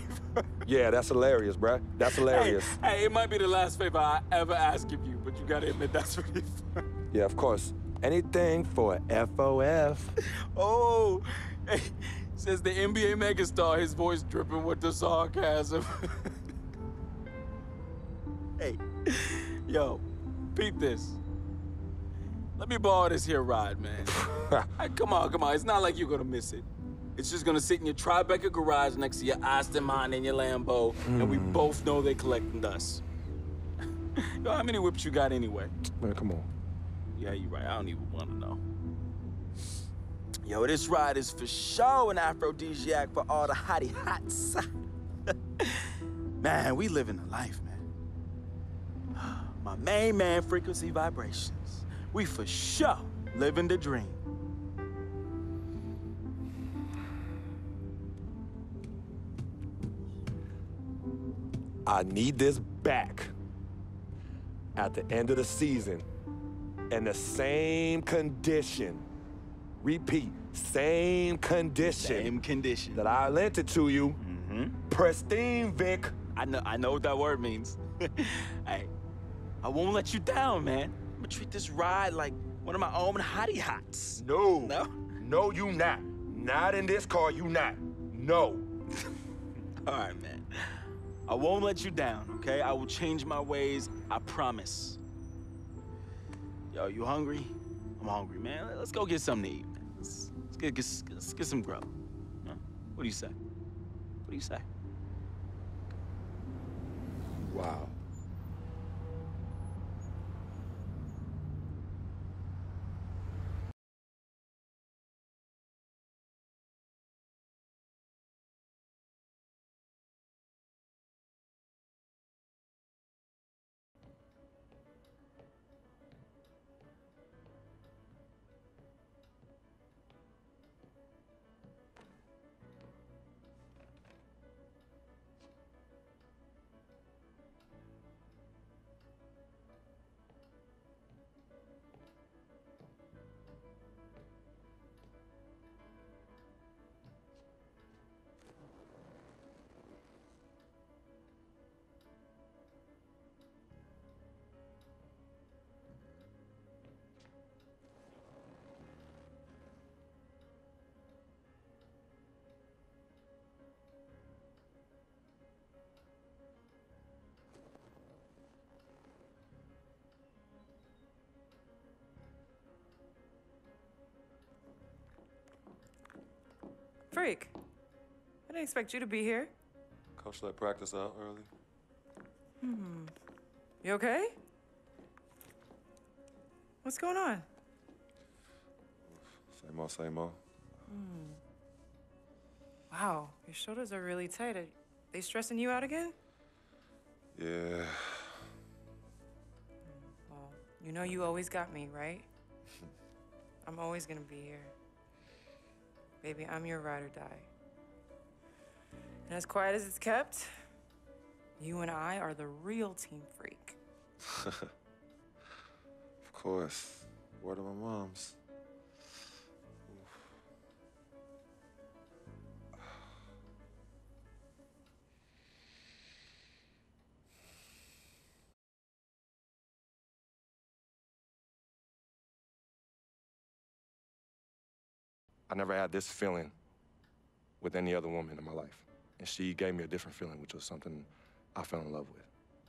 Yeah, that's hilarious, bruh. That's hilarious. Hey, it might be the last favor I ever ask of you, but you gotta admit that's really fun. Yeah, of course. Anything for FOF. Oh, hey, says the NBA megastar, his voice dripping with the sarcasm. Hey, Yo, peep this. Let me borrow this here ride, man. Hey, come on. It's not like you're gonna miss it. It's just gonna sit in your Tribeca garage next to your Aston Martin and your Lambo, and we both know they collecting dust. Yo, how many whips you got anyway? Man, come on. Yeah, you're right. I don't even want to know. Yo, this ride is for sure an aphrodisiac for all the hottie hots. Man, we living the life, man. My main man, Frequency Vibrations. We for sure living the dream. I need this back at the end of the season in the same condition. Repeat, same condition. Same condition. That I lent it to you. Pristine, Vic. I know what that word means. Hey, I won't let you down, man. I'm gonna treat this ride like one of my own hottie hots. No. No? No, you not. Not in this car, you not. No. All right, man. I won't let you down, okay? I will change my ways, I promise. Yo, you hungry? I'm hungry, man. Let's go get something to eat, man. Let's get some grub. Huh? What do you say? What do you say? Wow. Freak, I didn't expect you to be here. Coach let practice out early. You okay? What's going on? Same old, same old. Wow, your shoulders are really tight. Are they stressing you out again? Yeah. Well, you know you always got me, right? I'm always gonna be here. Baby, I'm your ride or die. And as quiet as it's kept, you and I are the real Team Freak. Of course. Word of my mom's. I never had this feeling with any other woman in my life. And she gave me a different feeling, which was something I fell in love with.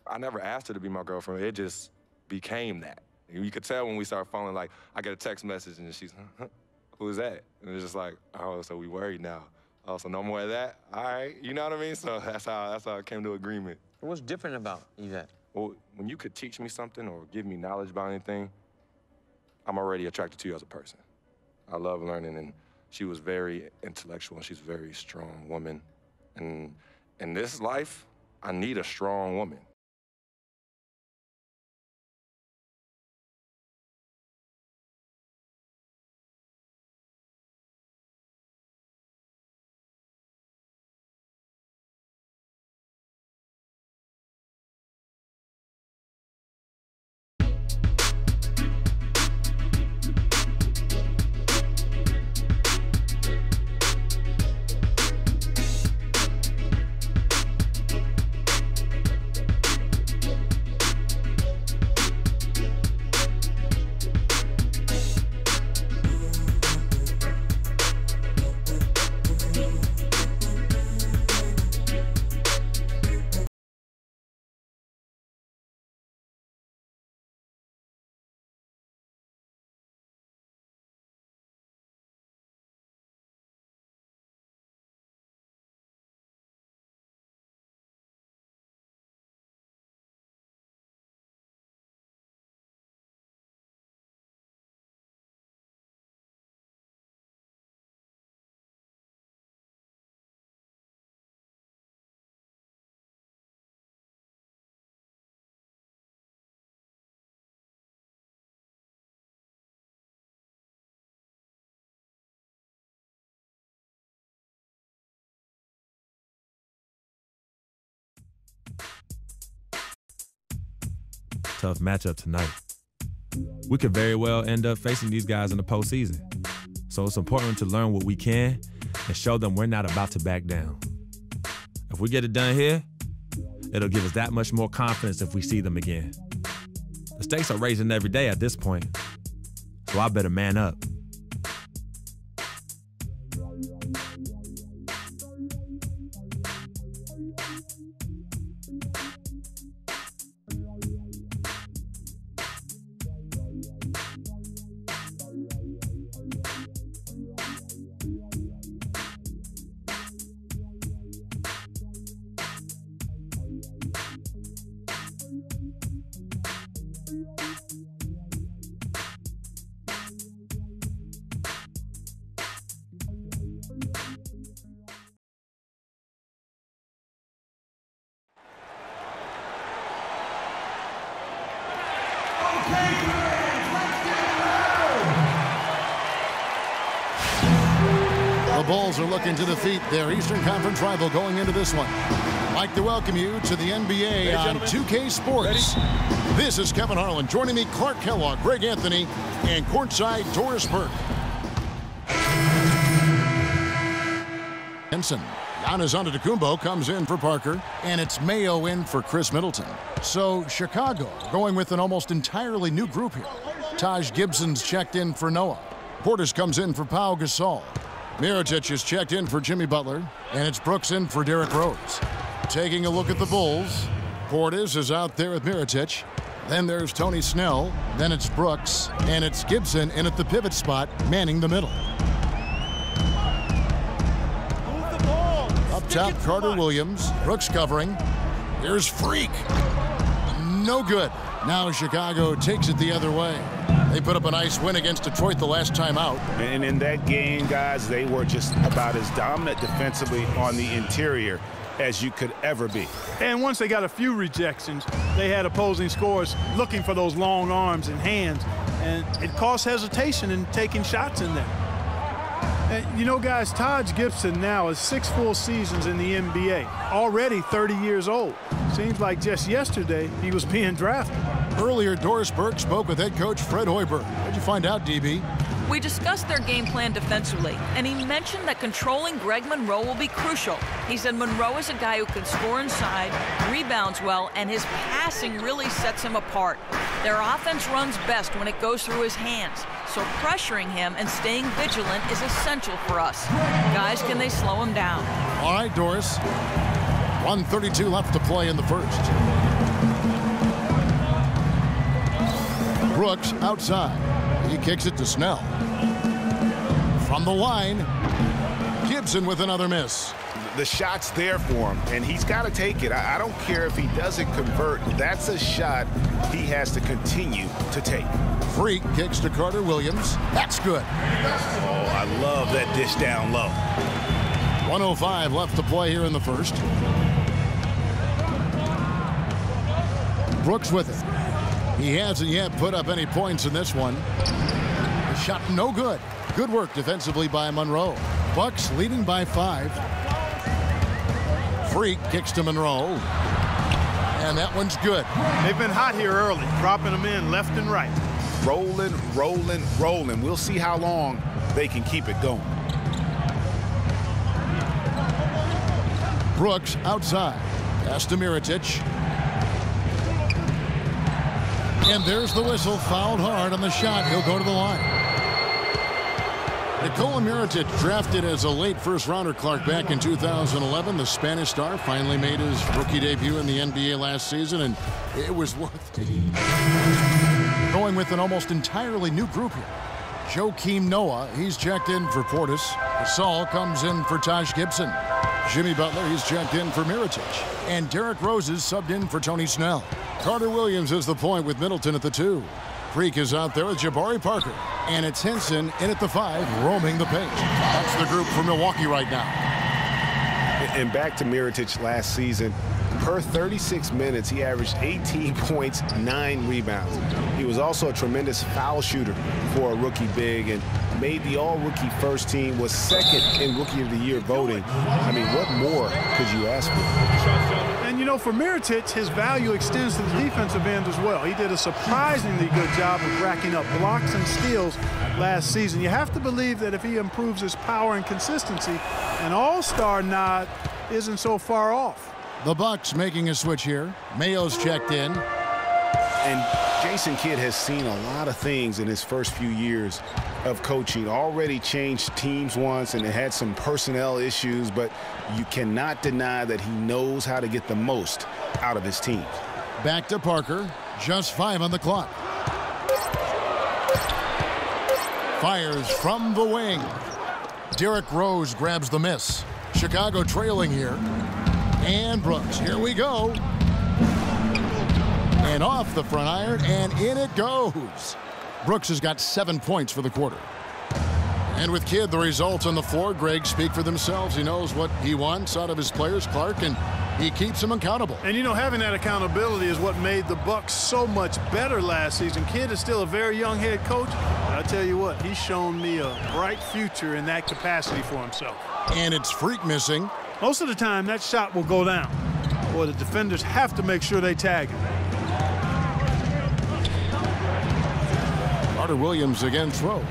I never asked her to be my girlfriend. It just became that. You could tell when we started falling, like, I get a text message and she's, who's that? And it's just like, oh, so we worried now. Oh, so no more of that? All right, you know what I mean? So that's how I came to agreement. What's different about Yvette? Well, when you could teach me something or give me knowledge about anything, I'm already attracted to you as a person. I love learning, and she was very intellectual, and she's a very strong woman. And in this life, I need a strong woman. tough matchup tonight. We could very well end up facing these guys in the postseason. So it's important to learn what we can and show them we're not about to back down. If we get it done here, it'll give us that much more confidence if we see them again. The stakes are raising every day at this point, so I better man up. The Bulls are looking to defeat their Eastern Conference rival going into this one. I'd like to welcome you to the NBA on 2K Sports. This is Kevin Harlan. Joining me, Clark Kellogg, Greg Anthony, and courtside Doris Burke. Henson. Giannis Antetokounmpo comes in for Parker, and it's Mayo in for Chris Middleton. So Chicago going with an almost entirely new group here. Taj Gibson's checked in for Noah. Portis comes in for Pau Gasol. Mirotic is checked in for Jimmy Butler, and it's Brooks in for Derrick Rose. Taking a look at the Bulls, Portis is out there with Mirotic. Then there's Tony Snell. Then it's Brooks, and it's Gibson in at the pivot spot, manning the middle. Up top, Carter Williams. Brooks covering. Here's Freak. No good. Now Chicago takes it the other way. They put up a nice win against Detroit the last time out. And in that game, guys, they were just about as dominant defensively on the interior as you could ever be. And once they got a few rejections, they had opposing scorers looking for those long arms and hands, and it caused hesitation in taking shots in there. And, you know, guys, Taj Gibson now is 6 full seasons in the NBA, already 30 years old. Seems like just yesterday he was being drafted. Earlier, Doris Burke spoke with head coach Fred Hoiberg. What'd you find out, DB? We discussed their game plan defensively, and he mentioned that controlling Greg Monroe will be crucial. He said Monroe is a guy who can score inside, rebounds well, and his passing really sets him apart. Their offense runs best when it goes through his hands, so pressuring him and staying vigilant is essential for us. Guys, can they slow him down? All right, Doris. 1:32 left to play in the first. Brooks outside. He kicks it to Snell. From the line, Gibson with another miss. The shot's there for him, and he's got to take it. I don't care if he doesn't convert. That's a shot he has to continue to take. Freak kicks to Carter Williams. That's good. Oh, I love that dish down low. 1:05 left to play here in the first. Brooks with it. He hasn't yet put up any points in this one. The shot no good. Good work defensively by Monroe. Bucks leading by 5. Freak kicks to Monroe. And that one's good. They've been hot here early, dropping them in left and right. Rolling, rolling, rolling. We'll see how long they can keep it going. Brooks outside. Pass to Mirotic. And there's the whistle, fouled hard on the shot. He'll go to the line. Nikola Mirotic, drafted as a late first-rounder, Clark, back in 2011. The Spanish star finally made his rookie debut in the NBA last season, and it was worth it. Going with an almost entirely new group here. Joakim Noah, he's checked in for Portis. Gasol comes in for Taj Gibson. Jimmy Butler, he's checked in for Mirotic. And Derrick Rose is subbed in for Tony Snell. Carter Williams is the point with Middleton at the 2. Freak is out there with Jabari Parker. And it's Henson in at the 5, roaming the paint. That's the group for Milwaukee right now. And back to Mirotic last season. Per 36 minutes, he averaged 18 points, 9 rebounds. He was also a tremendous foul shooter for a rookie big and made the all-rookie first team, was second in Rookie of the Year voting. I mean, what more could you ask for? And you know, for Mirotic, his value extends to the defensive end as well. He did a surprisingly good job of racking up blocks and steals last season. You have to believe that if he improves his power and consistency, an all-star nod isn't so far off. The Bucks making a switch here. Mayo's checked in. And Jason Kidd has seen a lot of things in his first few years of coaching. Already changed teams once and it had some personnel issues, but you cannot deny that he knows how to get the most out of his teams. Back to Parker. Just 5 on the clock. Fires from the wing. Derrick Rose grabs the miss. Chicago trailing here. And Brooks, here we go. And off the front iron, and in it goes. Brooks has got 7 points for the quarter. And with Kidd, the results on the floor, Greg, speak for themselves. He knows what he wants out of his players, Clark, and he keeps them accountable. And, you know, having that accountability is what made the Bucks so much better last season. Kidd is still a very young head coach. I'll tell you what, he's shown me a bright future in that capacity for himself. And it's Freak missing. Most of the time, that shot will go down. Boy, the defenders have to make sure they tag him. Carter Williams again throws.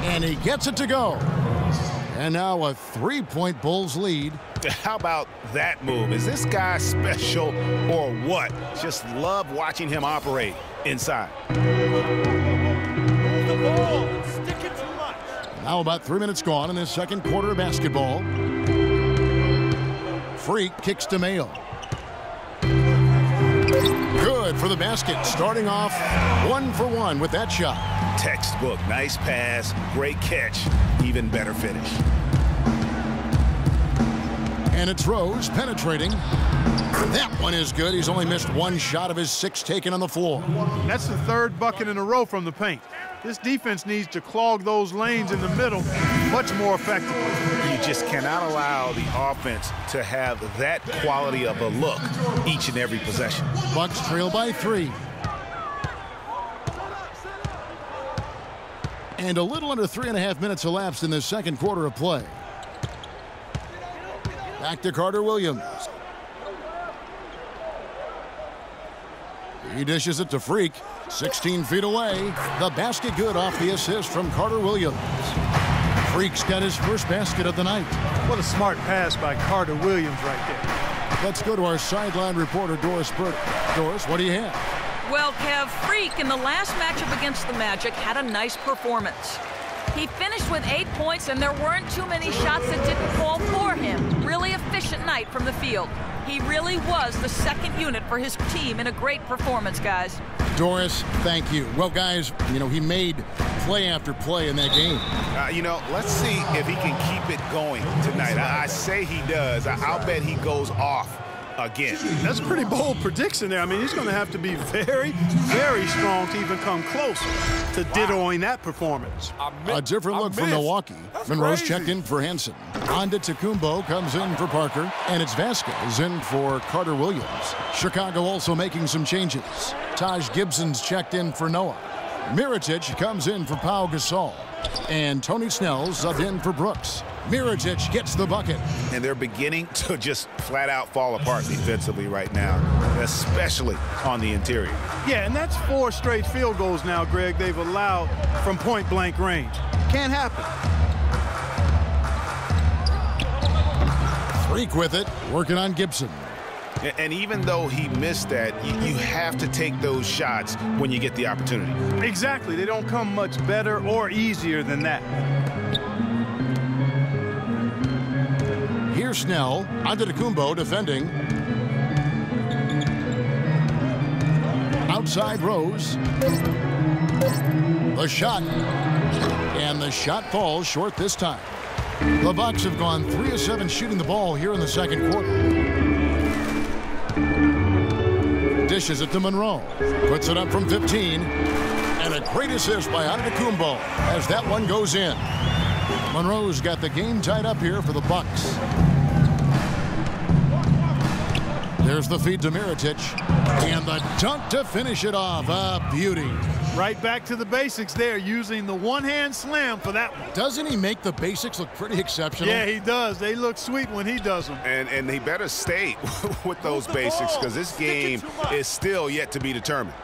And he gets it to go. And now a 3-point Bulls lead. How about that move? Is this guy special or what? Just love watching him operate inside. The ball, stick it too much. Now about 3 minutes gone in this second quarter of basketball. Freak kicks to Mayo. Good for the basket, starting off 1 for 1 with that shot. Textbook, nice pass, great catch, even better finish. And it's Rose penetrating. That one is good. He's only missed 1 shot of his 6 taken on the floor. That's the 3rd bucket in a row from the paint. This defense needs to clog those lanes in the middle much more effectively. You just cannot allow the offense to have that quality of a look each and every possession. Bucks trail by 3. And a little under 3.5 minutes elapsed in the second quarter of play. Back to Carter Williams. He dishes it to Freak. 16 feet away. The basket good off the assist from Carter Williams. Freak's got his first basket of the night. What a smart pass by Carter Williams right there. Let's go to our sideline reporter, Doris Burke. Doris, what do you have? Well, Kev, Freak in the last matchup against the Magic had a nice performance. He finished with 8 points, and there weren't too many shots that didn't fall for him. Really efficient night from the field. He really was the second unit for his team in a great performance, guys. Doris, thank you. Well, guys, you know, he made play after play in that game. You know, let's see if he can keep it going tonight. I say he does. I'll bet he goes off again. That's a pretty bold prediction there. I mean, he's going to have to be very, very strong to even come close to dittoing that performance. A different look from Milwaukee. Monroe's checked in for Hansen. Antetokounmpo comes in for Parker, and it's Vasquez in for Carter Williams. Chicago also making some changes. Taj Gibson's checked in for Noah. Mirotic comes in for Pau Gasol. And Tony Snell's subbed in for Brooks. Mirotic gets the bucket. And they're beginning to just flat out fall apart defensively right now, especially on the interior. Yeah, and that's 4 straight field goals now, Greg, they've allowed from point-blank range. Can't happen. Freak with it, working on Gibson. And even though he missed that, you have to take those shots when you get the opportunity. Exactly. They don't come much better or easier than that. Here's Snell. Antetokounmpo defending. Outside Rose. The shot. And the shot falls short this time. The Bucks have gone 3 of 7 shooting the ball here in the second quarter. Dishes it to Monroe. Puts it up from 15. And a great assist by Antetokounmpo as that one goes in. Monroe's got the game tied up here for the Bucks. There's the feed to Mirotic. And the dunk to finish it off. A beauty. Right back to the basics there, using the one-hand slam for that one. Doesn't he make the basics look pretty exceptional? Yeah, he does. They look sweet when he does them. And he better stay with those basics because this game is still yet to be determined.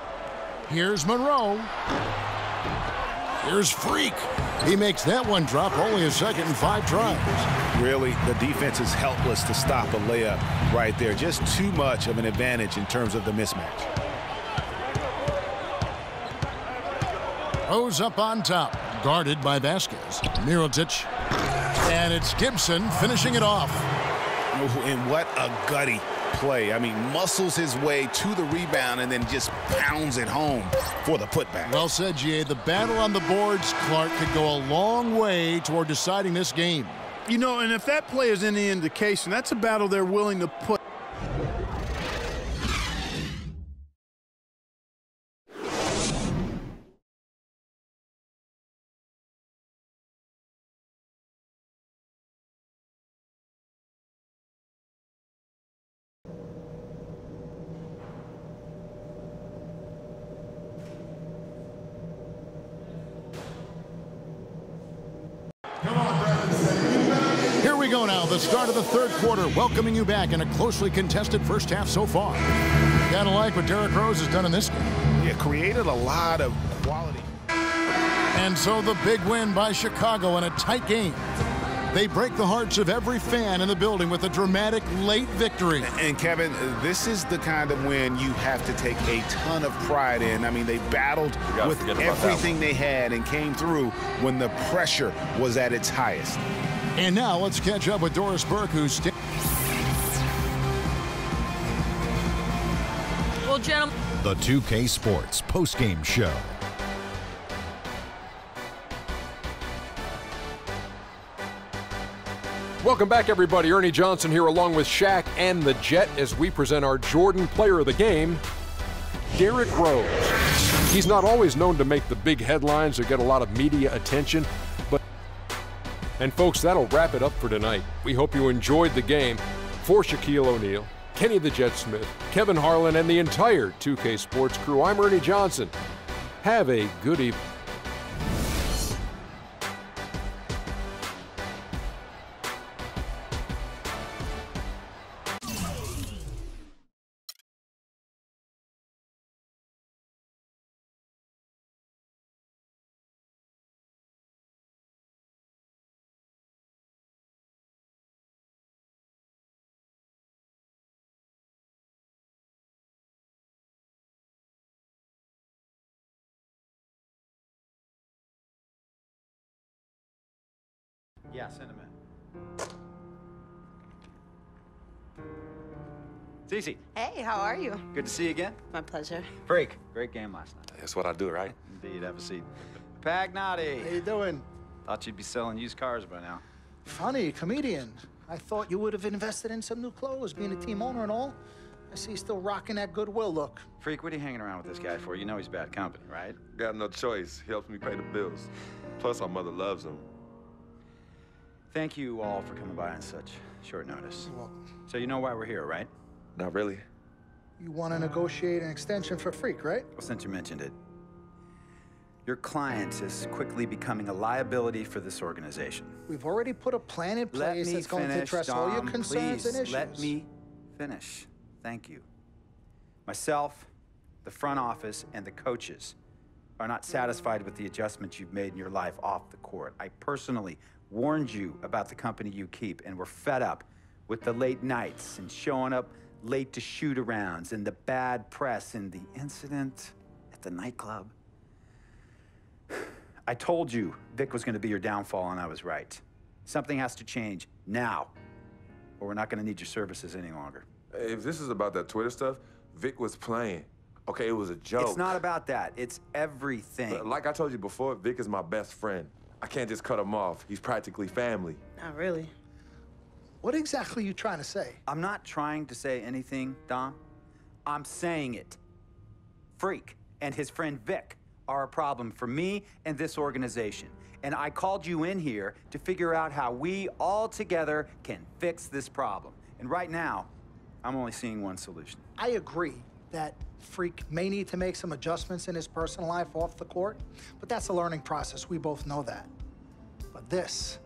Here's Monroe. Here's Freak. He makes that one drop, only a second and 5 tries. Really, the defense is helpless to stop a layup right there. Just too much of an advantage in terms of the mismatch. Rose up on top, guarded by Vasquez. Mirotic. And it's Gibson finishing it off. Oh, and what a gutty play. I mean, muscles his way to the rebound and then just pounds it home for the putback. Well said, G.A. The battle on the boards, Clark, could go a long way toward deciding this game. You know, and if that play is any indication, that's a battle they're willing to put. Here we go now, the start of the third quarter, welcoming you back in a closely contested first half so far. Gotta like what Derrick Rose has done in this game. Yeah, created a lot of quality. And so the big win by Chicago in a tight game. They break the hearts of every fan in the building with a dramatic late victory. And Kevin, this is the kind of win you have to take a ton of pride in. I mean, they battled with everything they had and came through when the pressure was at its highest. And now let's catch up with Doris Burke, who's... Well, gentlemen... The 2K Sports postgame show. Welcome back, everybody. Ernie Johnson here along with Shaq and the Jet as we present our Jordan Player of the Game, Derrick Rose. He's not always known to make the big headlines or get a lot of media attention, but... And folks, that'll wrap it up for tonight. We hope you enjoyed the game. For Shaquille O'Neal, Kenny the Jet Smith, Kevin Harlan, and the entire 2K Sports crew, I'm Ernie Johnson. Have a good evening. Yeah, send him in. Cece. Hey, how are you? Good to see you again. My pleasure. Freak. Great game last night. That's what I do, right? Indeed. Have a seat. Pagnotti. How you doing? Thought you'd be selling used cars by now. Funny, comedian. I thought you would have invested in some new clothes, being a team owner and all. I see you still rocking that Goodwill look. Freak, what are you hanging around with this guy for? You know he's bad company, right? Got no choice. He helps me pay the bills. Plus, our mother loves him. Thank you all for coming by on such short notice. You're welcome. So you know why we're here, right? Not really. You want to negotiate an extension for Freak, right? Well, since you mentioned it, your client is quickly becoming a liability for this organization. We've already put a plan in place that's going to address all your concerns and issues. Let me finish. Thank you. Myself, the front office, and the coaches are not satisfied with the adjustments you've made in your life off the court. I personally warned you about the company you keep, and we're fed up with the late nights and showing up late to shoot-arounds and the bad press and the incident at the nightclub. I told you Vic was going to be your downfall, and I was right. Something has to change now, or we're not going to need your services any longer. If this is about that Twitter stuff, Vic was playing. Okay, it was a joke. It's not about that. It's everything. Like I told you before, Vic is my best friend. I can't just cut him off. He's practically family. Not really. What exactly are you trying to say? I'm not trying to say anything, Dom. I'm saying it. Freak and his friend Vic are a problem for me and this organization. And I called you in here to figure out how we all together can fix this problem. And right now, I'm only seeing one solution. I agree that Freak may need to make some adjustments in his personal life off the court, but that's a learning process. We both know that. But this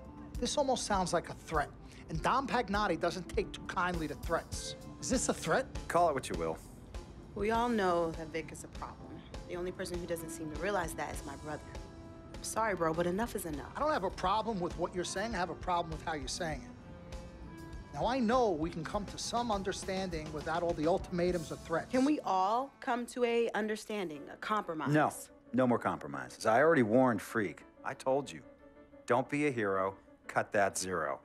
almost sounds like a threat. And Dom Pagnotti doesn't take too kindly to threats. Is this a threat? Call it what you will. We all know that Vic is a problem. The only person who doesn't seem to realize that is my brother. I'm sorry, bro, but enough is enough. I don't have a problem with what you're saying. I have a problem with how you're saying it. Now, I know we can come to some understanding without all the ultimatums or threats. Can we all come to a understanding, a compromise? No, no more compromises. I already warned Freak. I told you. Don't be a hero. Cut that zero.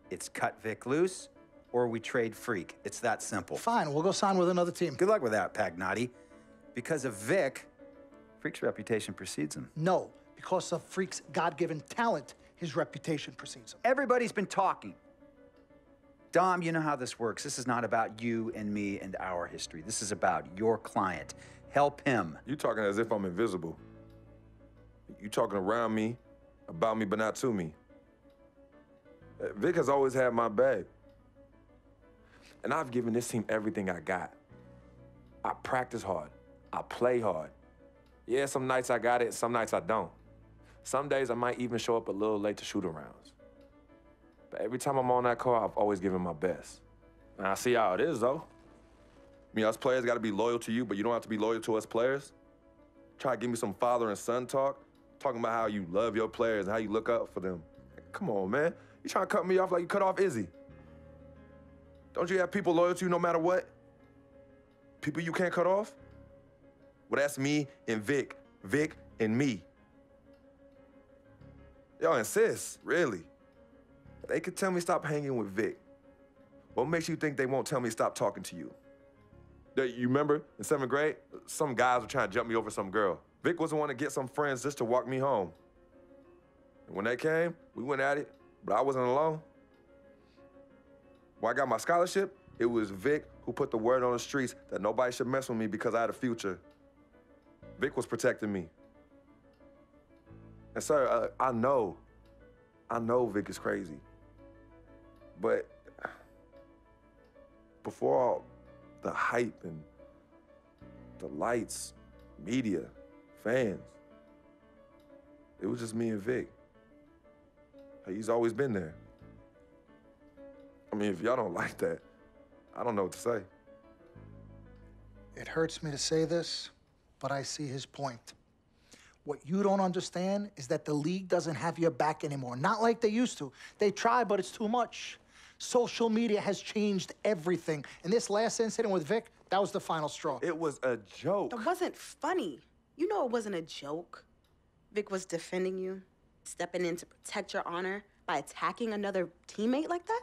It's cut Vic loose, or we trade Freak. It's that simple. Fine, we'll go sign with another team. Good luck with that, Pagnotti. Because of Vic, Freak's reputation precedes him. No, because of Freak's God-given talent, his reputation precedes him. Everybody's been talking. Dom, you know how this works. This is not about you and me and our history. This is about your client. Help him. You talking as if I'm invisible. You talking around me, about me, but not to me. Vic has always had my back. And I've given this team everything I got. I practice hard. I play hard. Yeah, some nights I got it, some nights I don't. Some days I might even show up a little late to shoot-arounds. But every time I'm on that court, I've always given my best. And I see how it is, though. I mean, us players got to be loyal to you, but you don't have to be loyal to us players. Try to give me some father and son talk, talking about how you love your players and how you look up for them. Come on, man. You trying to cut me off like you cut off Izzy. Don't you have people loyal to you no matter what? People you can't cut off? Well, that's me and Vic. Vic and me. Y'all insist, really. They could tell me stop hanging with Vic. What makes you think they won't tell me stop talking to you? You remember in 7th grade, some guys were trying to jump me over some girl. Vic was the one to get some friends just to walk me home. And when they came, we went at it, but I wasn't alone. When I got my scholarship, it was Vic who put the word on the streets that nobody should mess with me because I had a future. Vic was protecting me. And sir, I know Vic is crazy. But before all the hype and the lights, media, fans, it was just me and Vic. He's always been there. I mean, if y'all don't like that, I don't know what to say. It hurts me to say this, but I see his point. What you don't understand is that the league doesn't have your back anymore. Not like they used to. They try, but it's too much. Social media has changed everything. And this last incident with Vic, that was the final straw. It was a joke. That wasn't funny. You know it wasn't a joke. Vic was defending you, stepping in to protect your honor by attacking another teammate like that?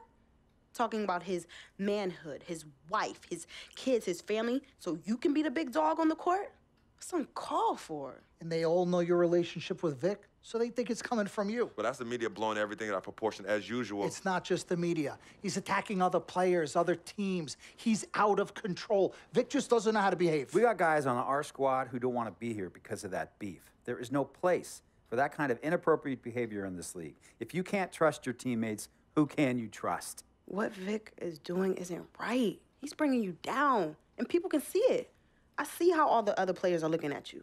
Talking about his manhood, his wife, his kids, his family, so you can be the big dog on the court? That's uncalled for. And they all know your relationship with Vic, so they think it's coming from you. But that's the media blowing everything out of proportion as usual. It's not just the media. He's attacking other players, other teams. He's out of control. Vic just doesn't know how to behave. We got guys on our squad who don't want to be here because of that beef. There is no place for that kind of inappropriate behavior in this league. If you can't trust your teammates, who can you trust? What Vic is doing isn't right. He's bringing you down, and people can see it. I see how all the other players are looking at you.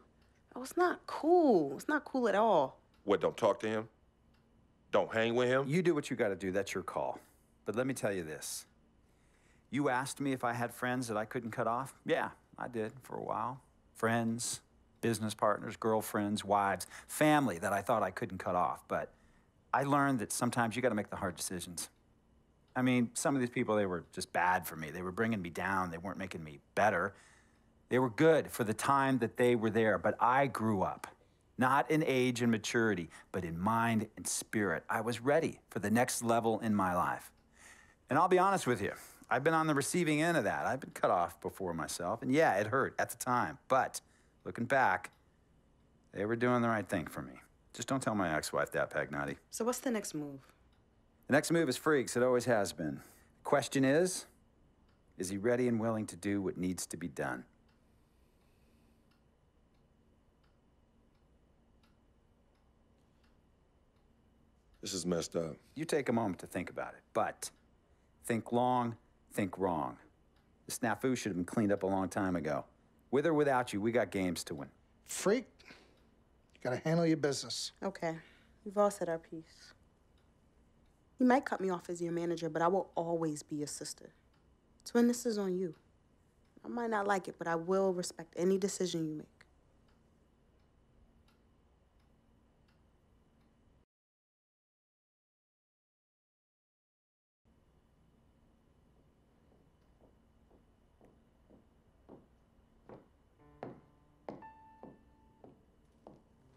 Oh, it's not cool. It's not cool at all. What, don't talk to him? Don't hang with him? You do what you got to do. That's your call. But let me tell you this. You asked me if I had friends that I couldn't cut off? Yeah, I did for a while. Friends, business partners, girlfriends, wives, family that I thought I couldn't cut off. But I learned that sometimes you got to make the hard decisions. I mean, some of these people, they were just bad for me. They were bringing me down. They weren't making me better. They were good for the time that they were there, but I grew up, not in age and maturity, but in mind and spirit. I was ready for the next level in my life. And I'll be honest with you, I've been on the receiving end of that. I've been cut off before myself, and yeah, it hurt at the time, but looking back, they were doing the right thing for me. Just don't tell my ex-wife that, Pagnotti. So what's the next move? The next move is Freaks. It always has been. The question is he ready and willing to do what needs to be done? This is messed up. You take a moment to think about it, but think long, think wrong. The snafu should have been cleaned up a long time ago. With or without you, we got games to win. Freak, you gotta handle your business. Okay, we've all said our piece. You might cut me off as your manager, but I will always be your sister. Twin, this is on you. I might not like it, but I will respect any decision you make.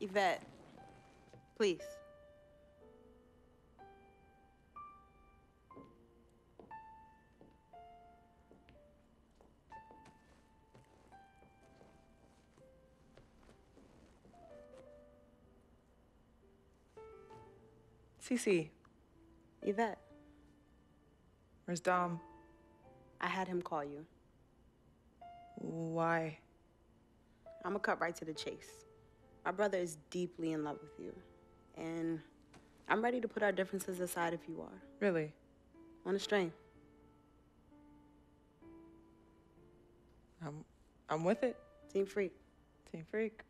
Yvette, please. Cece. Yvette. Where's Dom? I had him call you. Why? I'm gonna cut right to the chase. My brother is deeply in love with you, and I'm ready to put our differences aside if you are. Really? On a string. I'm with it. Team Freak. Team Freak.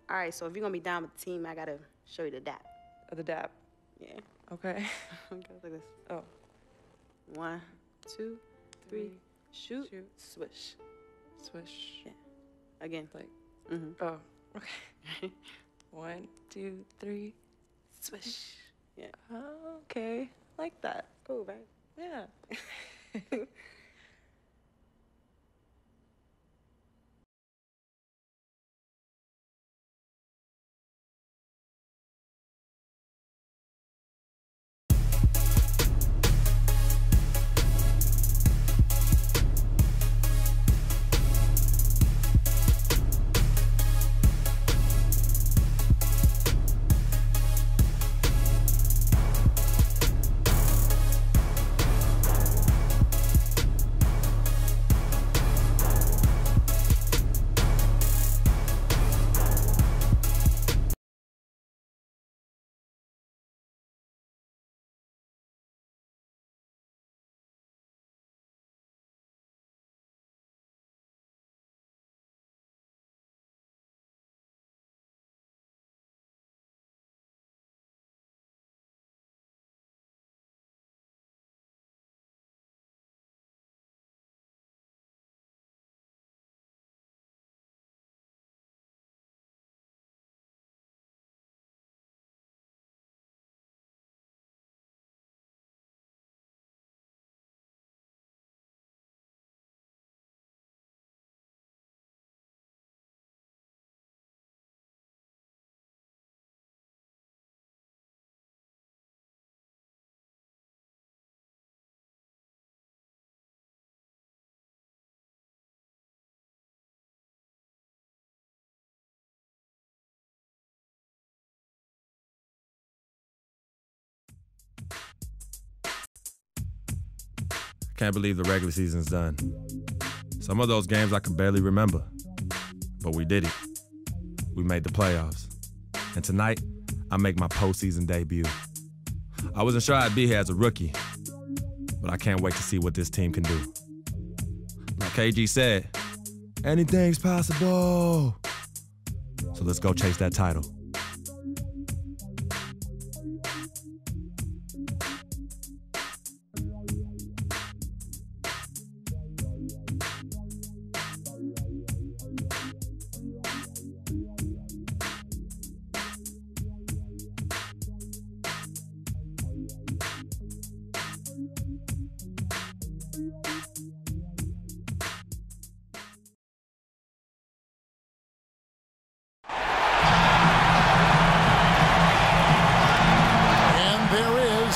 All right, so if you're gonna be down with the team, I gotta show you the dap. The dap. Yeah. Okay. Okay, look at this. Oh. 1, 2, 3, shoot, swish. Swish. Yeah. Again. Like. Mm-hmm. Oh. Okay. 1, 2, 3, swish. Yeah. Oh, okay. Like that. Cool, right? Yeah. Can't believe the regular season's done. Some of those games I can barely remember, but we did it. We made the playoffs. And tonight, I make my postseason debut. I wasn't sure I'd be here as a rookie, but I can't wait to see what this team can do. Like KG said, anything's possible. So let's go chase that title.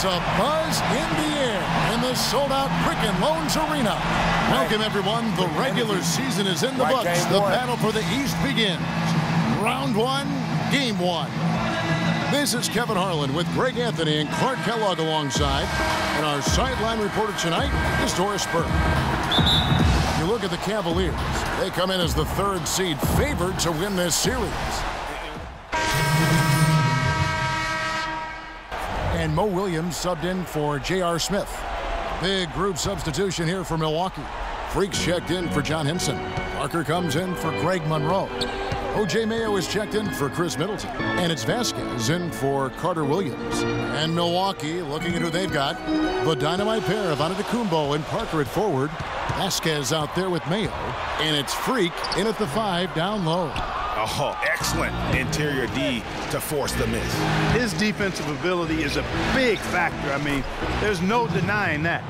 A buzz in the air in the sold-out Quicken Loans Arena. Welcome, everyone. The regular season is in the books. The battle for the East begins. Round 1, Game 1. This is Kevin Harlan with Greg Anthony and Clark Kellogg alongside. And our sideline reporter tonight is Doris Burke. You look at the Cavaliers. They come in as the 3rd seed, favored to win this series. And Mo Williams subbed in for J.R. Smith. Big group substitution here for Milwaukee. Freaks checked in for John Henson. Parker comes in for Greg Monroe. O.J. Mayo is checked in for Chris Middleton. And it's Vasquez in for Carter Williams. And Milwaukee, looking at who they've got, the dynamite pair of Antetokounmpo and Parker at forward. Vasquez out there with Mayo. And it's Freak in at the 5 down low. Oh, excellent interior D to force the miss. His defensive ability is a big factor. I mean, there's no denying that.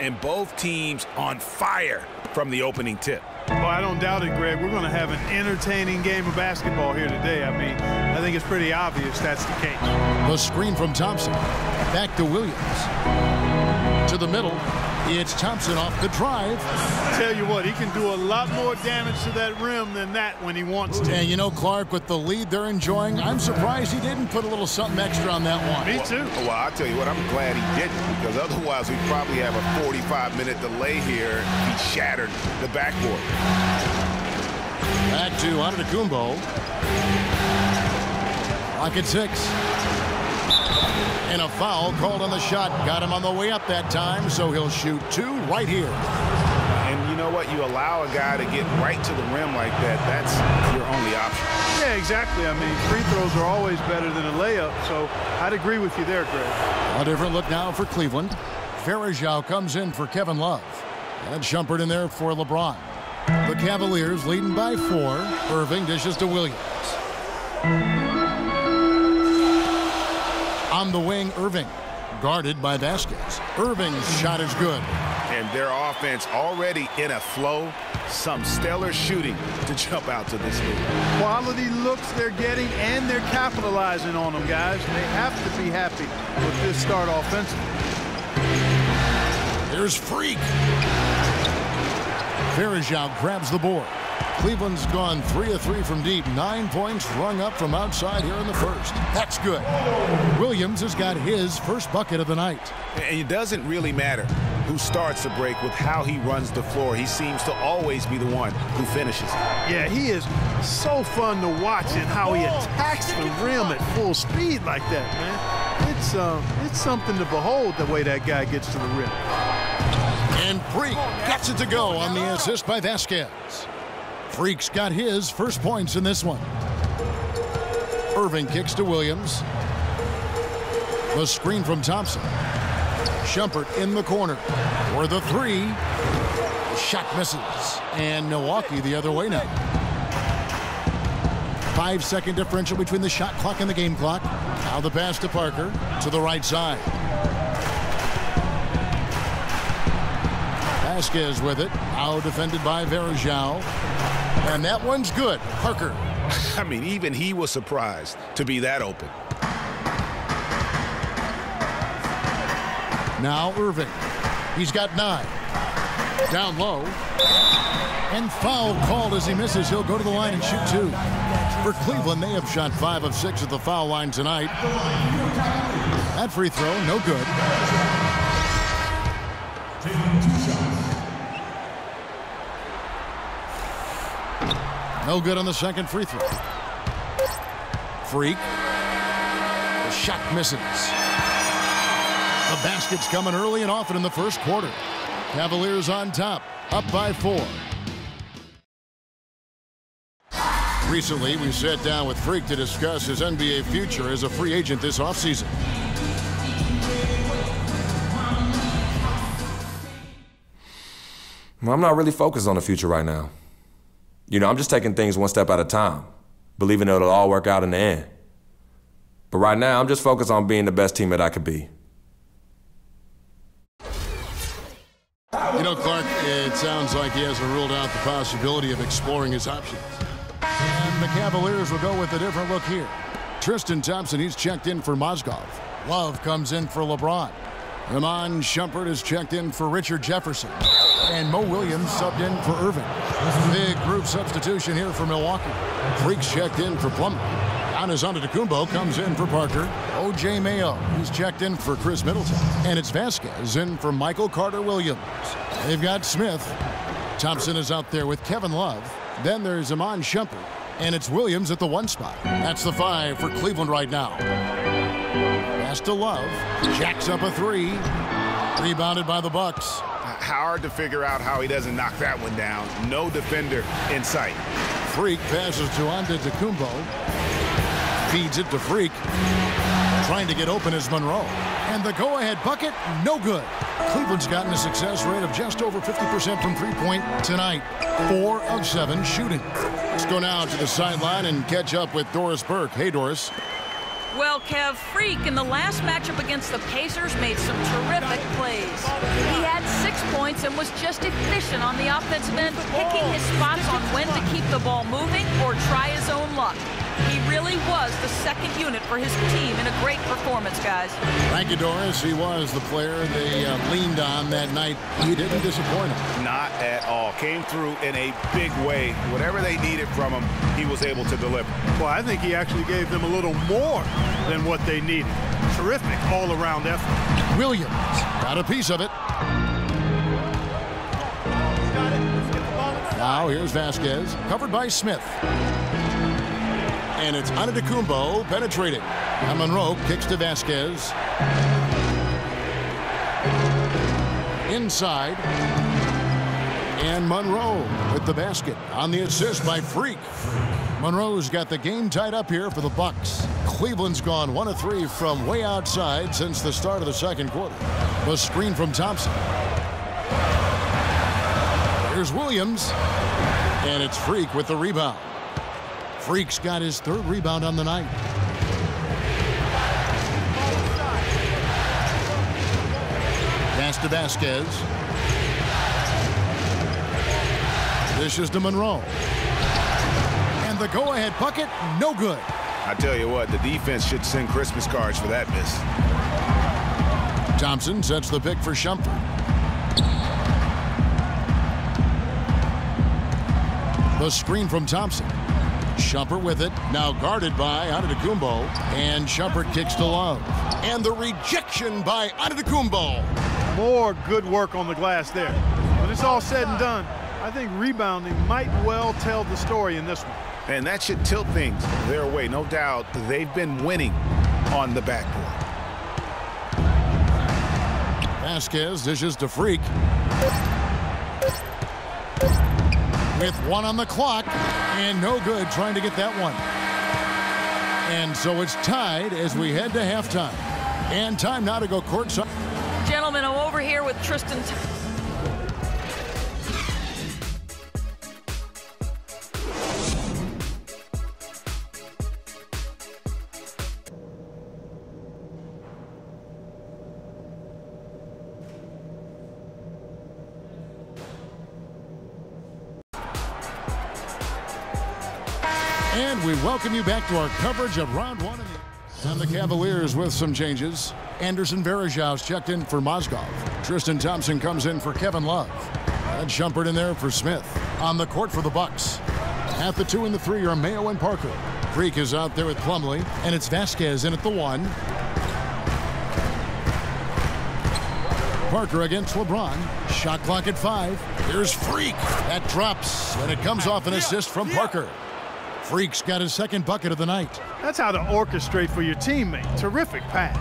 And both teams on fire from the opening tip. Oh, I don't doubt it, Greg. We're going to have an entertaining game of basketball here today. I mean, I think it's pretty obvious that's the case. The screen from Thompson. Back to Williams. To the middle. It's Thompson off the drive. Tell you what, he can do a lot more damage to that rim than that when he wants to. And you know, Clark, with the lead they're enjoying, I'm surprised he didn't put a little something extra on that one. Me too. Well, I'll tell you what, I'm glad he didn't, because otherwise we'd probably have a 45-minute delay here. He shattered the backboard. Back to Antetokounmpo. Clock at 6. And a foul called on the shot. Got him on the way up that time, so he'll shoot 2 right here. And you know what? You allow a guy to get right to the rim like that, that's your only option. Yeah, exactly. I mean, free throws are always better than a layup, so I'd agree with you there, Greg. A different look now for Cleveland. Varejao comes in for Kevin Love. And Shumpert in there for LeBron. The Cavaliers leading by 4. Irving dishes to Williams. On the wing, Irving, guarded by Vasquez. Irving's shot is good. And their offense already in a flow. Some stellar shooting to jump out to this lead. Quality looks they're getting, and they're capitalizing on them, guys. They have to be happy with this start offensively. Here's Freak. Varejao grabs the board. Cleveland's gone 3 of 3 from deep. 9 points rung up from outside here in the first. That's good. Williams has got his first bucket of the night. And it doesn't really matter who starts the break with how he runs the floor. He seems to always be the one who finishes. Yeah, he is so fun to watch and how he attacks the rim at full speed like that, man. It's something to behold the way that guy gets to the rim. And Freak gets it to go on the assist by Vasquez. Freak's got his first points in this one. Irving kicks to Williams. The screen from Thompson. Shumpert in the corner for the 3. The shot misses. And Milwaukee the other way now. 5-second differential between the shot clock and the game clock. Now the pass to Parker to the right side. Vasquez with it. Now defended by Varejao. And that one's good. Parker. I mean, even he was surprised to be that open. Now Irving. He's got 9. Down low. And foul called as he misses. He'll go to the line and shoot 2. For Cleveland, they have shot 5 of 6 at the foul line tonight. That free throw, no good. No good on the second free throw. Freak. The shot misses. The basket's coming early and often in the first quarter. Cavaliers on top, up by 4. Recently, we sat down with Freak to discuss his NBA future as a free agent this offseason. Well, I'm not really focused on the future right now. You know, I'm just taking things one step at a time, believing it'll all work out in the end. But right now, I'm just focused on being the best teammate I could be. You know, Clark, it sounds like he hasn't ruled out the possibility of exploring his options. And the Cavaliers will go with a different look here. Tristan Thompson, he's checked in for Mozgov. Love comes in for LeBron. Iman Shumpert is checked in for Richard Jefferson. And Mo Williams subbed in for Irving. Big group substitution here for Milwaukee. Freaks checked in for Plumlee. Giannis Antetokounmpo comes in for Parker. O.J. Mayo, who's checked in for Chris Middleton. And it's Vasquez in for Michael Carter Williams. They've got Smith. Thompson is out there with Kevin Love. Then there's Iman Shumpert. And it's Williams at the 1 spot. That's the 5 for Cleveland right now. Pass to Love. Jacks up a 3. Rebounded by the Bucks. hard to figure out how he doesn't knock that one down. No defender in sight. Freak passes to Antetokounmpo. Feeds it to Freak. Trying to get open is Monroe. And the go-ahead bucket, no good. Cleveland's gotten a success rate of just over 50% from three-point tonight. 4 of 7 shooting. Let's go now to the sideline and catch up with Doris Burke. Hey, Doris. Well, Kev, Freak in the last matchup against the Pacers made some terrific plays. He had 6 points and was just efficient on the offensive end, picking his spots on when to keep the ball moving or try his own luck. He really was the second unit for his team in a great performance, guys. Thank you, Doris. He was the player they leaned on that night. He didn't disappoint them. Not at all. Came through in a big way. Whatever they needed from him, he was able to deliver. Well, I think he actually gave them a little more than what they needed. Terrific all-around effort. Williams got a piece of it. Now here's Vasquez, covered by Smith. And it's Antetokounmpo penetrating. And Monroe kicks to Vasquez. Inside. And Monroe with the basket on the assist by Freak. Monroe's got the game tied up here for the Bucks. Cleveland's gone 1 of 3 from way outside since the start of the second quarter. The screen from Thompson. Here's Williams. And it's Freak with the rebound. Freak's got his 3rd rebound on the night. Pass to Vasquez. This is to Monroe. And the go-ahead bucket, no good. I tell you what, the defense should send Christmas cards for that miss. Thompson sets the pick for Shumpert. The screen from Thompson. Shumpert with it, now guarded by Antetokounmpo, and Shumpert kicks to Love. And the rejection by Antetokounmpo. More good work on the glass there. When it's all said and done, I think rebounding might well tell the story in this one. And that should tilt things their way. No doubt they've been winning on the backboard. Vasquez dishes to Freak. With 1 on the clock, and no good trying to get that one. And so it's tied as we head to halftime. And time now to go courtside. Gentlemen, I'm over here with Tristan. And we welcome you back to our coverage of round 1. And the Cavaliers with some changes. Anderson Varejau's checked in for Mozgov. Tristan Thompson comes in for Kevin Love. And Shumpert in there for Smith. On the court for the Bucks. At the 2 and the 3 are Mayo and Parker. Freak is out there with Plumlee. And it's Vasquez in at the 1. Parker against LeBron. Shot clock at 5. Here's Freak. That drops. And it comes off an assist from Parker. Freak's got his 2nd bucket of the night. That's how to orchestrate for your teammate. Terrific pass.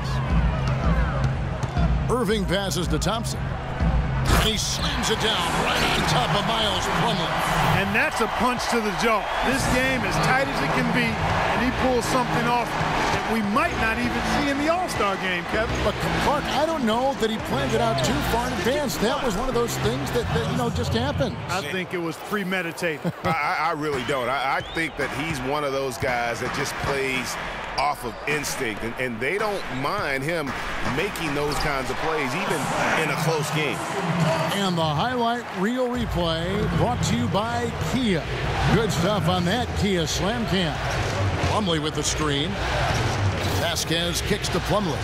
Irving passes to Thompson. And he slams it down right on top of Miles Plumlee. And that's a punch to the jaw. This game as tight as it can be, and he pulls something off that we might not even see in the All-Star game, Kevin. But Clark, I don't know that he planned it out too far in advance. That was one of those things that just happened. I think it was premeditated. I really don't. I think that he's one of those guys that just plays off of instinct, and they don't mind him making those kinds of plays, even in a close game. And the highlight reel replay brought to you by Kia. Good stuff on that Kia Slam Cam. Plumlee with the screen. Vasquez kicks to Plumlee.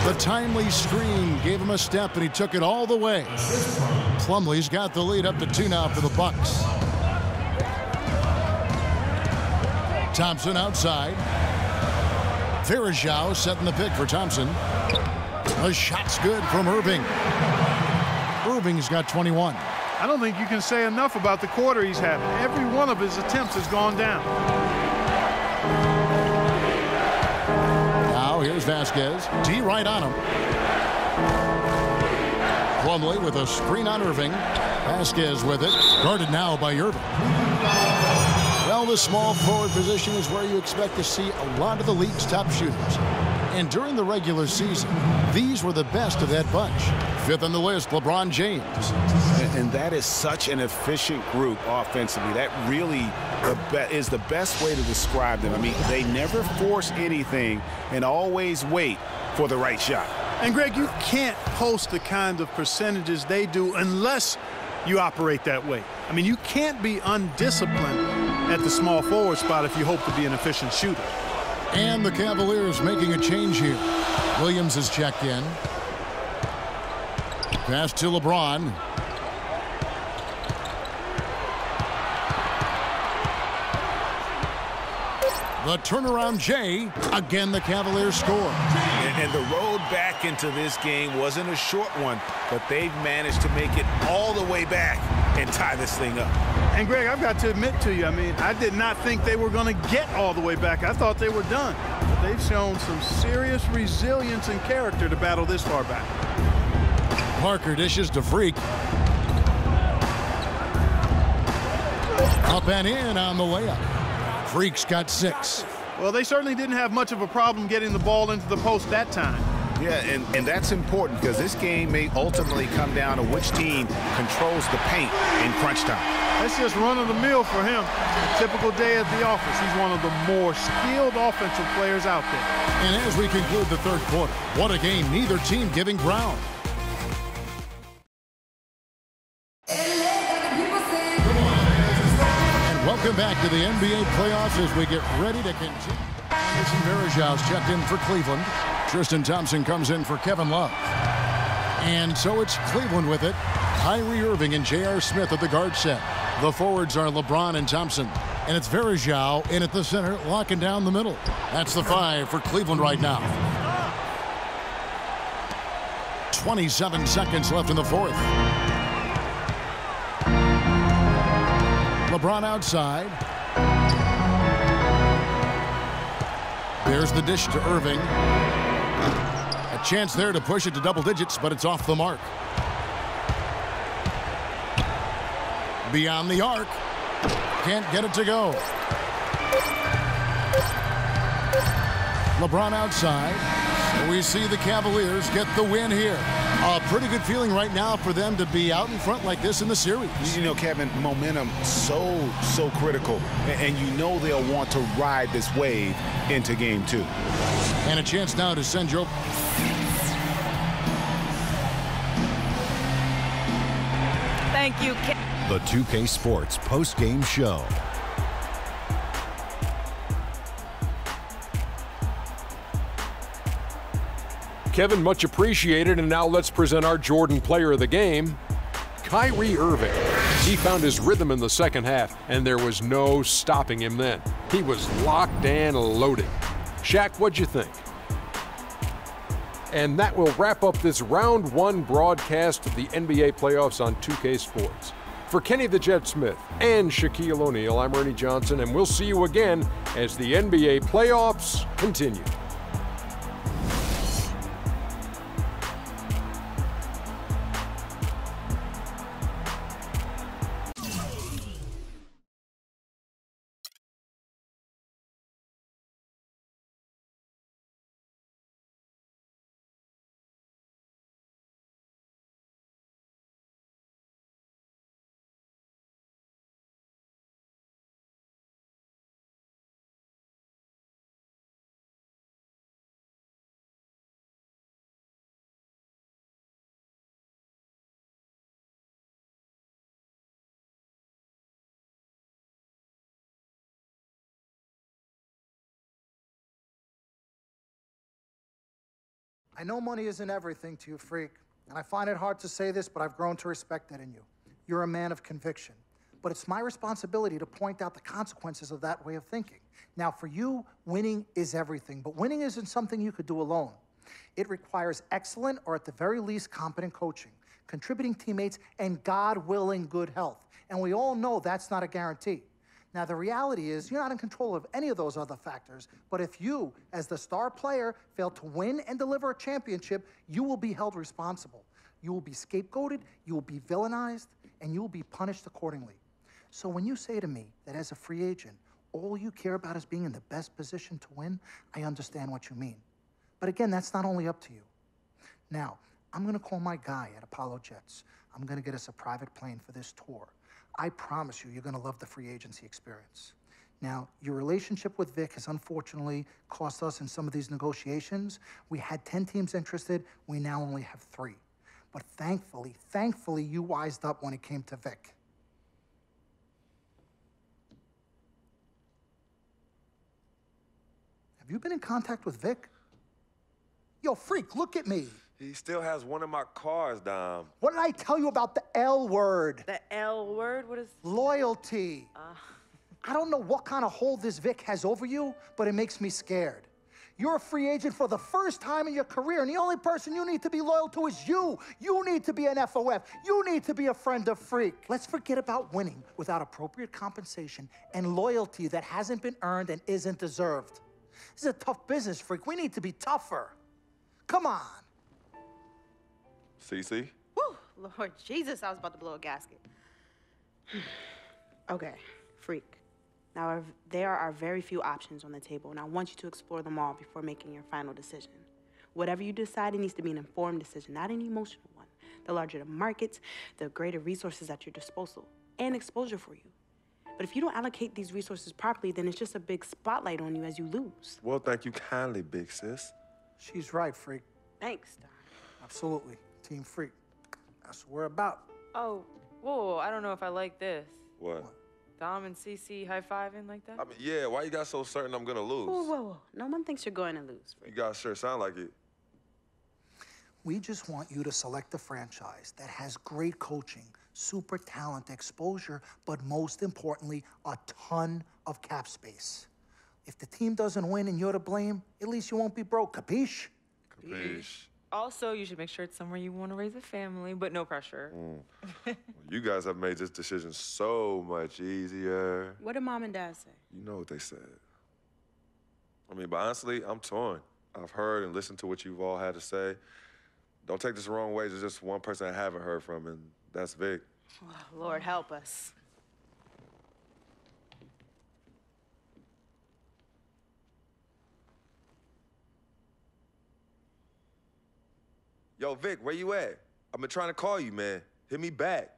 The timely screen gave him a step, and he took it all the way. Plumlee's got the lead up to 2 now for the Bucks. Thompson outside. Varejao setting the pick for Thompson. The shot's good from Irving. Irving's got 21. I don't think you can say enough about the quarter he's having. Every one of his attempts has gone down. Now here's Vasquez. D right on him. Plumlee with a screen on Irving. Vasquez with it. Guarded now by Irving. Well, the small forward position is where you expect to see a lot of the league's top shooters. And during the regular season, these were the best of that bunch. Fifth on the list, LeBron James. And that is such an efficient group offensively. That really is the best way to describe them. I mean, they never force anything and always wait for the right shot. And, Greg, you can't post the kind of percentages they do unless you operate that way. I mean, you can't be undisciplined at the small forward spot if you hope to be an efficient shooter. And the Cavaliers making a change here. Williams is checked in. Pass to LeBron. The turnaround Jay. Again, the Cavaliers score. And the road back into this game wasn't a short one, but they've managed to make it all the way back and tie this thing up. And, Greg, I've got to admit to you, I mean, I did not think they were going to get all the way back. I thought they were done. But they've shown some serious resilience and character to battle this far back. Parker dishes to Freak. Up and in on the layup. Freak's got 6. Well, they certainly didn't have much of a problem getting the ball into the post that time. Yeah, and that's important because this game may ultimately come down to which team controls the paint in crunch time. That's just run-of-the-mill for him. A typical day at the office. He's one of the more skilled offensive players out there. And as we conclude the third quarter, what a game, neither team giving ground. And welcome back to the NBA playoffs as we get ready to continue. Jason Varejau's checked in for Cleveland. Tristan Thompson comes in for Kevin Love. And so it's Cleveland with it. Kyrie Irving and J.R. Smith at the guard set. The forwards are LeBron and Thompson. And it's Varejao in at the center, locking down the middle. That's the 5 for Cleveland right now. 27 seconds left in the fourth. LeBron outside. There's the dish to Irving. A chance there to push it to double digits, but it's off the mark. Beyond the arc. Can't get it to go. LeBron outside. We see the Cavaliers get the win here. A pretty good feeling right now for them to be out in front like this in the series. You know, Kevin, momentum so critical. And you know they'll want to ride this wave into game 2. And a chance now to send Joe. Thank you, The 2K Sports post-game show. Kevin, much appreciated, and now let's present our Jordan player of the game, Kyrie Irving. He found his rhythm in the second half, and there was no stopping him then. He was locked and loaded. Shaq, what'd you think? And that will wrap up this round 1 broadcast of the NBA playoffs on 2K Sports. For Kenny the Jet Smith and Shaquille O'Neal, I'm Ernie Johnson, and we'll see you again as the NBA playoffs continue. I know money isn't everything to you, Freak, and I find it hard to say this, but I've grown to respect that in you. You're a man of conviction. But it's my responsibility to point out the consequences of that way of thinking. Now, for you, winning is everything, but winning isn't something you could do alone. It requires excellent, or at the very least, competent coaching, contributing teammates, and God willing, good health. And we all know that's not a guarantee. Now, the reality is you're not in control of any of those other factors, but if you, as the star player, fail to win and deliver a championship, you will be held responsible. You will be scapegoated, you will be villainized, and you will be punished accordingly. So when you say to me that as a free agent, all you care about is being in the best position to win, I understand what you mean. But again, that's not only up to you. Now, I'm gonna call my guy at Apollo Jets. I'm gonna get us a private plane for this tour. I promise you, you're gonna love the free agency experience. Now, your relationship with Vic has unfortunately cost us in some of these negotiations. We had 10 teams interested, we now only have 3. But thankfully, you wised up when it came to Vic. Have you been in contact with Vic? Yo, freak, look at me. He still has one of my cars, Dom. What did I tell you about the L word? The L word? What is... Loyalty. I don't know what kind of hold this Vic has over you, but it makes me scared. You're a free agent for the first time in your career, and the only person you need to be loyal to is you. You need to be an FOF. You need to be a friend of Freak. Let's forget about winning without appropriate compensation and loyalty that hasn't been earned and isn't deserved. This is a tough business, Freak. We need to be tougher. Come on. CC? Whew, Lord Jesus, I was about to blow a gasket. Okay, Freak. Now, there are very few options on the table, and I want you to explore them all before making your final decision. Whatever you decide, it needs to be an informed decision, not an emotional one. The larger the markets, the greater resources at your disposal, and exposure for you. But if you don't allocate these resources properly, then it's just a big spotlight on you as you lose. Well, thank you kindly, big sis. She's right, Freak. Thanks, Dom. Absolutely. Team Freak. That's what we're about. Oh, whoa, I don't know if I like this. What? Dom and CC high-fiving like that? I mean, yeah, why you got so certain I'm gonna lose? Whoa. No one thinks you're going to lose, Freak. You guys sure sound like it. We just want you to select a franchise that has great coaching, super talent, exposure, but most importantly, a ton of cap space. If the team doesn't win and you're to blame, at least you won't be broke, capiche? Capiche. Also, you should make sure it's somewhere you want to raise a family, but no pressure. Well, you guys have made this decision so much easier. What did Mom and Dad say? You know what they said. I mean, but honestly, I'm torn. I've heard and listened to what you've all had to say. Don't take this the wrong way. There's just one person I haven't heard from, and that's Vic. Oh, Lord, help us. Yo, Vic, where you at? I've been trying to call you, man. Hit me back.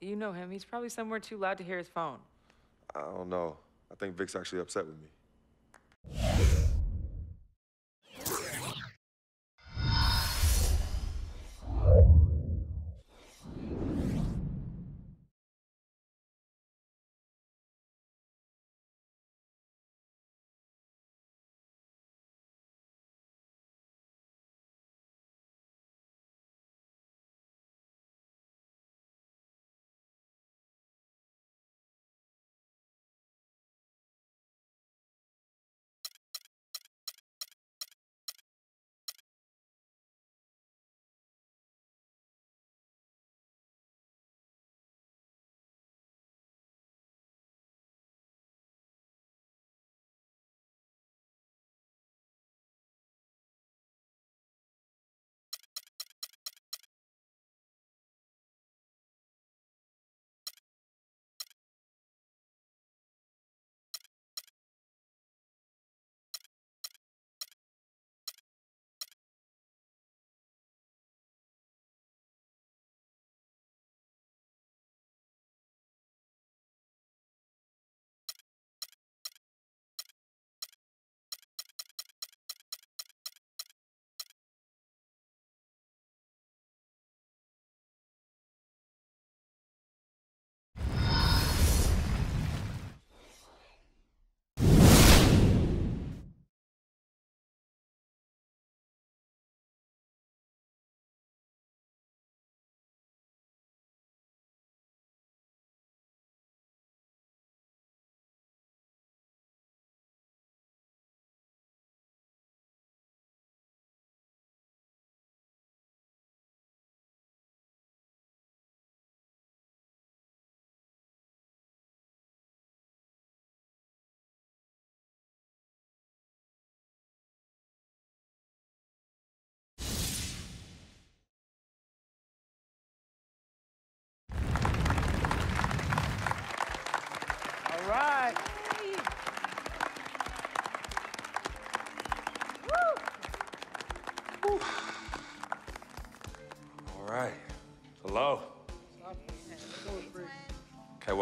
You know him. He's probably somewhere too loud to hear his phone. I don't know. I think Vic's actually upset with me.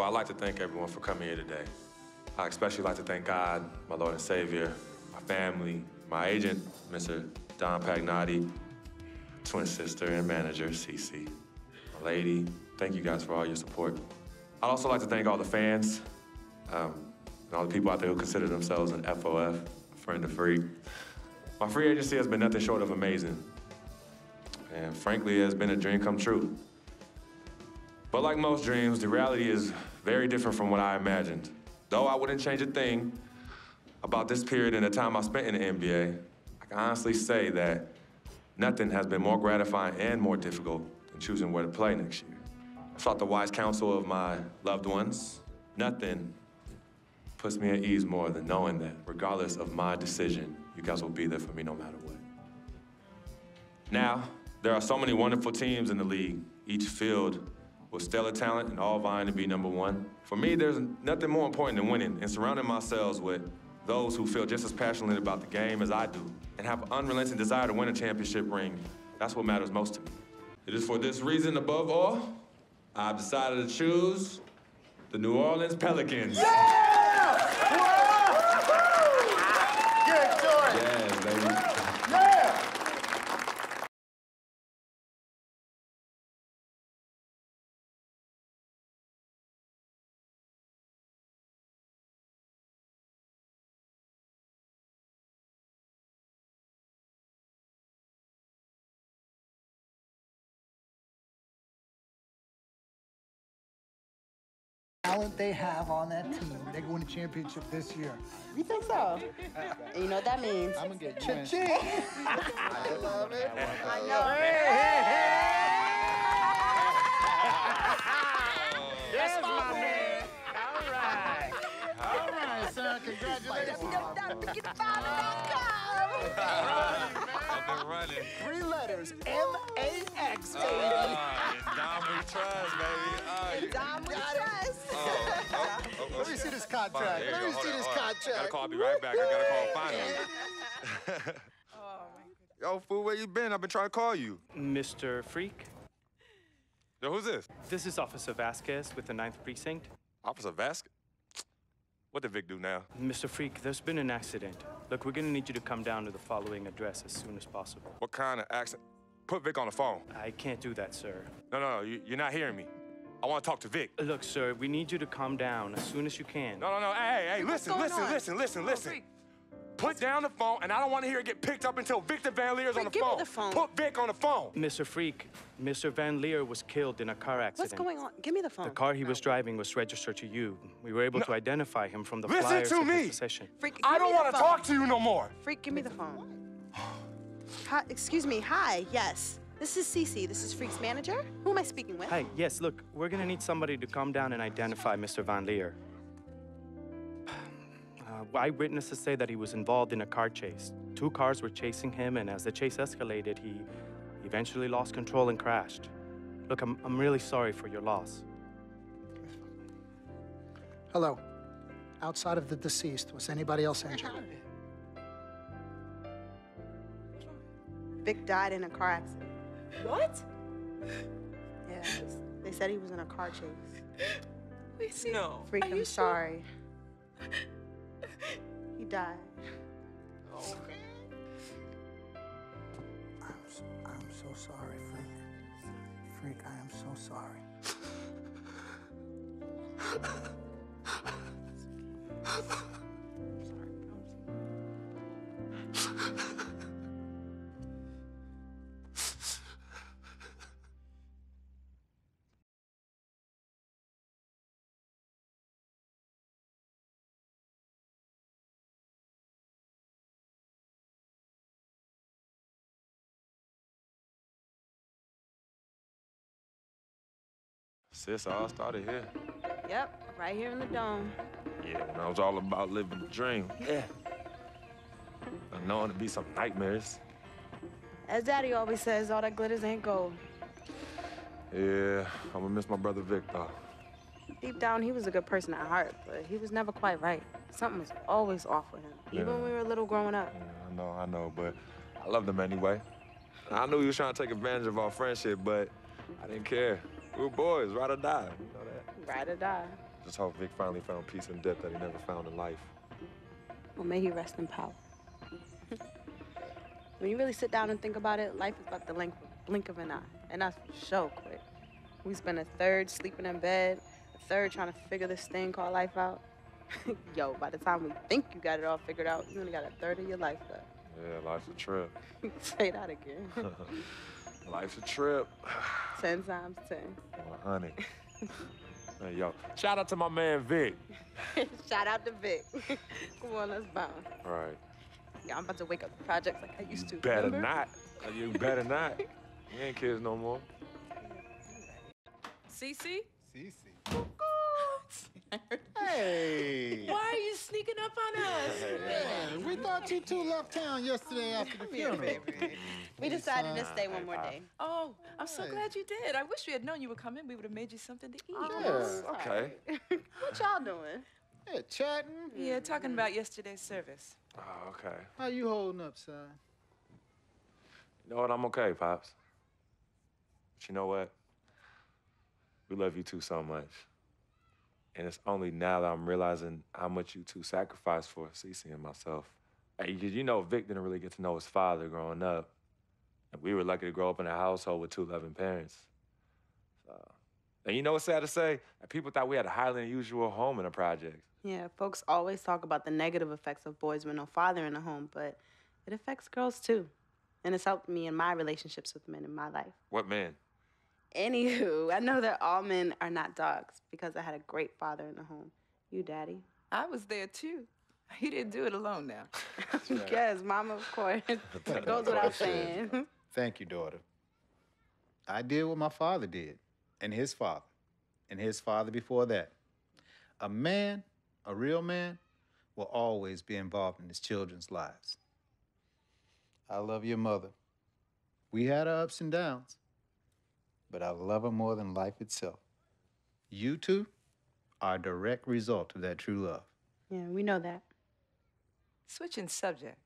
I'd like to thank everyone for coming here today. I especially like to thank God, my Lord and Savior, my family, my agent, Mr. Don Pagnotti, twin sister and manager, Cece, my lady. Thank you guys for all your support. I'd also like to thank all the fans, and all the people out there who consider themselves an FOF, a friend of Freak. My free agency has been nothing short of amazing. And frankly, it has been a dream come true. But like most dreams, the reality is very different from what I imagined. Though I wouldn't change a thing about this period and the time I spent in the NBA, I can honestly say that nothing has been more gratifying and more difficult than choosing where to play next year. I sought the wise counsel of my loved ones. Nothing puts me at ease more than knowing that regardless of my decision, you guys will be there for me no matter what. Now, there are so many wonderful teams in the league, each filled with stellar talent and all vying to be #1. For me, there's nothing more important than winning and surrounding myself with those who feel just as passionate about the game as I do and have an unrelenting desire to win a championship ring. That's what matters most to me. It is for this reason, above all, I've decided to choose the New Orleans Pelicans. Yeah! Good choice. Yes, baby. Yeah! Talent they have on that team, they're going to championship this year. You think so? And you know what that means? I'm gonna get Cha-ching. I love it. I know. Yes, my man. All right, son. Congratulations. I've been running. 3 letters. M-A-X, baby. Dom we trust, baby. Dom we trust. Let me see this contract. Right, Let me see this contract. I'll be right back. I gotta call finally. Yo, fool, where you been? I've been trying to call you. Mr. Freak? Yo, who's this? This is Officer Vasquez with the 9th Precinct. Officer Vasquez? What did Vic do now? Mr. Freak, there's been an accident. Look, we're gonna need you to come down to the following address as soon as possible. What kind of accident? Put Vic on the phone. I can't do that, sir. No, you're not hearing me. I want to talk to Vic. Look, sir, we need you to calm down as soon as you can. No. Hey, listen. Put down the phone, and I don't want to hear it get picked up until Victor Van Leer's on the phone. Give me the phone. Put Vic on the phone. Mr. Freak, Mr. Van Leer was killed in a car accident. What's going on? Give me the phone. The car he was driving was registered to you. We were able to identify him from the Listen flyers to in me. his possession. Freak, I don't want to talk to you no more. Freak, give me the phone. Hi, excuse me. Hi. Yes. This is Cece. This is Freak's manager. Who am I speaking with? Hi, yes, look, we're gonna need somebody to come down and identify Mr. Van Leer. Eyewitnesses say that he was involved in a car chase. 2 cars were chasing him, and as the chase escalated, he eventually lost control and crashed. Look, I'm really sorry for your loss. Hello. Outside of the deceased, was anybody else injured? Vic died in a car accident. What? Yeah, they said he was in a car chase. No. Freak, I'm sorry. He died. I'm so sorry, Freak. Freak, I am so sorry. Sis, all started here. Yep, right here in the dome. Yeah, when I was all about living the dream. Yeah. And knowing to be some nightmares. As Daddy always says, all that glitters ain't gold. Yeah, I'm gonna miss my brother Vic, though. Deep down, he was a good person at heart, but he was never quite right. Something was always off with him, even when we were little growing up. Yeah, I know, but I loved him anyway. I knew he was trying to take advantage of our friendship, but I didn't care. We were boys, ride or die. You know that. Ride or die. Just hope Vic finally found peace and depth that he never found in life. Well, may he rest in power. When you really sit down and think about it, life is about the blink of an eye. And that's so quick. We spend a third sleeping in bed, a third trying to figure this thing called life out. Yo, by the time we think you got it all figured out, you only got a third of your life left. Yeah, life's a trip. Say that again. Life's a trip. 10 times 10. Well, honey. Hey, yo, shout out to my man Vic. Shout out to Vic. Come on, let's bounce. All right. Yeah, I'm about to wake up the projects like I used to. Better remember? not. You better not. You ain't kids no more. Cece? Cece. Hey. Why are you sneaking up on us? Man, we thought you two left town yesterday after the funeral. We decided to stay one more day. Oh, I'm so glad you did. I wish we had known you were coming. We would have made you something to eat. Yes. Okay. What y'all doing? Yeah, chatting. Yeah, talking about yesterday's service. Oh, okay. How you holding up, son? You know what? I'm okay, Pops. But you know what? We love you two so much. And it's only now that I'm realizing how much you two sacrificed for Cece and myself. Hey, you know, Vic didn't really get to know his father growing up. And we were lucky to grow up in a household with two loving parents. And you know what's sad to say? People thought we had a highly unusual home in the project. Yeah, folks always talk about the negative effects of boys with no father in the home, but it affects girls too. And it's helped me in my relationships with men in my life. What man? Anywho, I know that all men are not dogs because I had a great father in the home. You, Daddy? I was there too. He didn't do it alone now. Yes, Mama, of course. It goes without saying. Thank you, daughter. I did what my father did, and his father before that. A man, a real man, will always be involved in his children's lives. I love your mother. We had our ups and downs, but I love her more than life itself. You two are a direct result of that true love. Yeah, we know that. Switching subjects.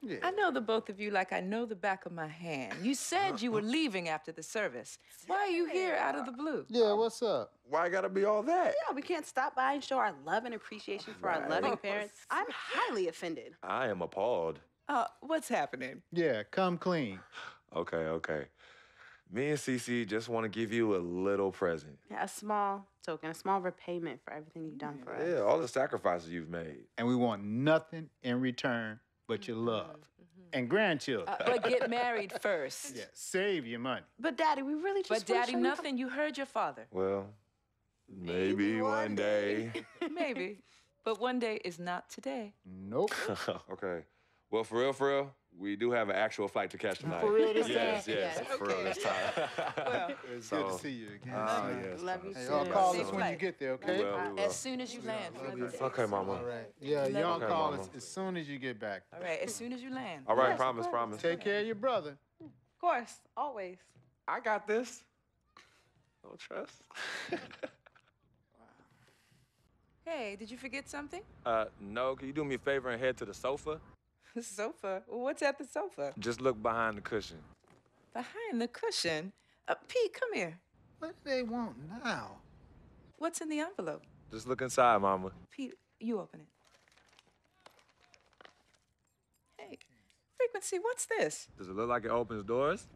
Yeah. I know the both of you like I know the back of my hand. You said you were leaving after the service. Why are you here out of the blue? Yeah, what's up? Why gotta be all that? Yeah, we can't stop by and show our love and appreciation for our loving parents. I'm highly offended. I am appalled. What's happening? Yeah, come clean. Okay. Me and Cece just want to give you a little present. Yeah, a small token, a small repayment for everything you've done for us. Yeah, all the sacrifices you've made. And we want nothing in return but your love. And grandchildren. But get married first. Yeah, save your money. But Daddy, we really just But Daddy, nothing. You heard your father. Well, maybe one day. Maybe. But one day is not today. Nope. Okay. Well, for real, we do have an actual flight to catch tonight. For real this Yes, time? yes, for real this time. Well, It's good to see you again. Yes. Love you Hey, too. y'all call Safe us when flight. you get there, okay? We will. As soon as you land. Okay, Mama. All right. Yeah, y'all Okay, call Mama. us as soon as you get back. All right, as soon as you land. All right, Yes, promise. Take care of your brother. Of course, always. I got this. No trust. Hey, did you forget something? No, can you do me a favor and head to the sofa? The sofa? What's at the sofa? Just look behind the cushion. Behind the cushion? Pete, come here. What do they want now? What's in the envelope? Just look inside, Mama. Pete, you open it. Hey, Frequency, what's this? Does it look like it opens doors?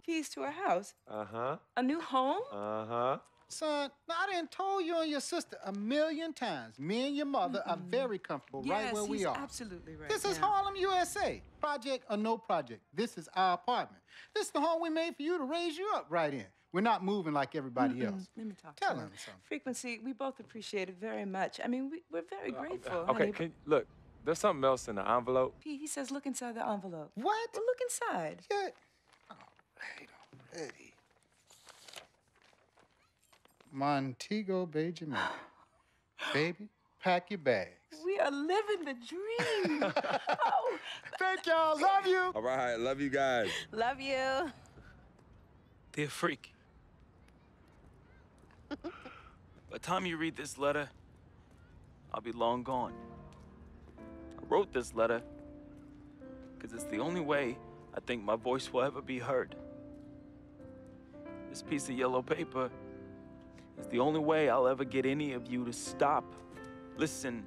Keys to a house? Uh-huh. A new home? Uh-huh. Son, I done told you and your sister 1,000,000 times. Me and your mother are very comfortable right where we are. Absolutely right. This is Harlem, USA. Project or no project. This is our apartment. This is the home we made for you to raise you up right in. We're not moving like everybody else. Let me talk Tell to him something. Frequency, we both appreciate it very much. I mean, we're very grateful. Okay, honey. look, there's something else in the envelope. Pete, he says look inside the envelope. What? Well, look inside. Yeah. All right, already. Montego Bay, Jamaica. Baby, pack your bags. We are living the dream. Oh. Thank y'all. Love you. All right, love you guys. Love you. Dear Freak, by the time you read this letter, I'll be long gone. I wrote this letter because it's the only way I think my voice will ever be heard. This piece of yellow paper It's the only way I'll ever get any of you to stop, listen,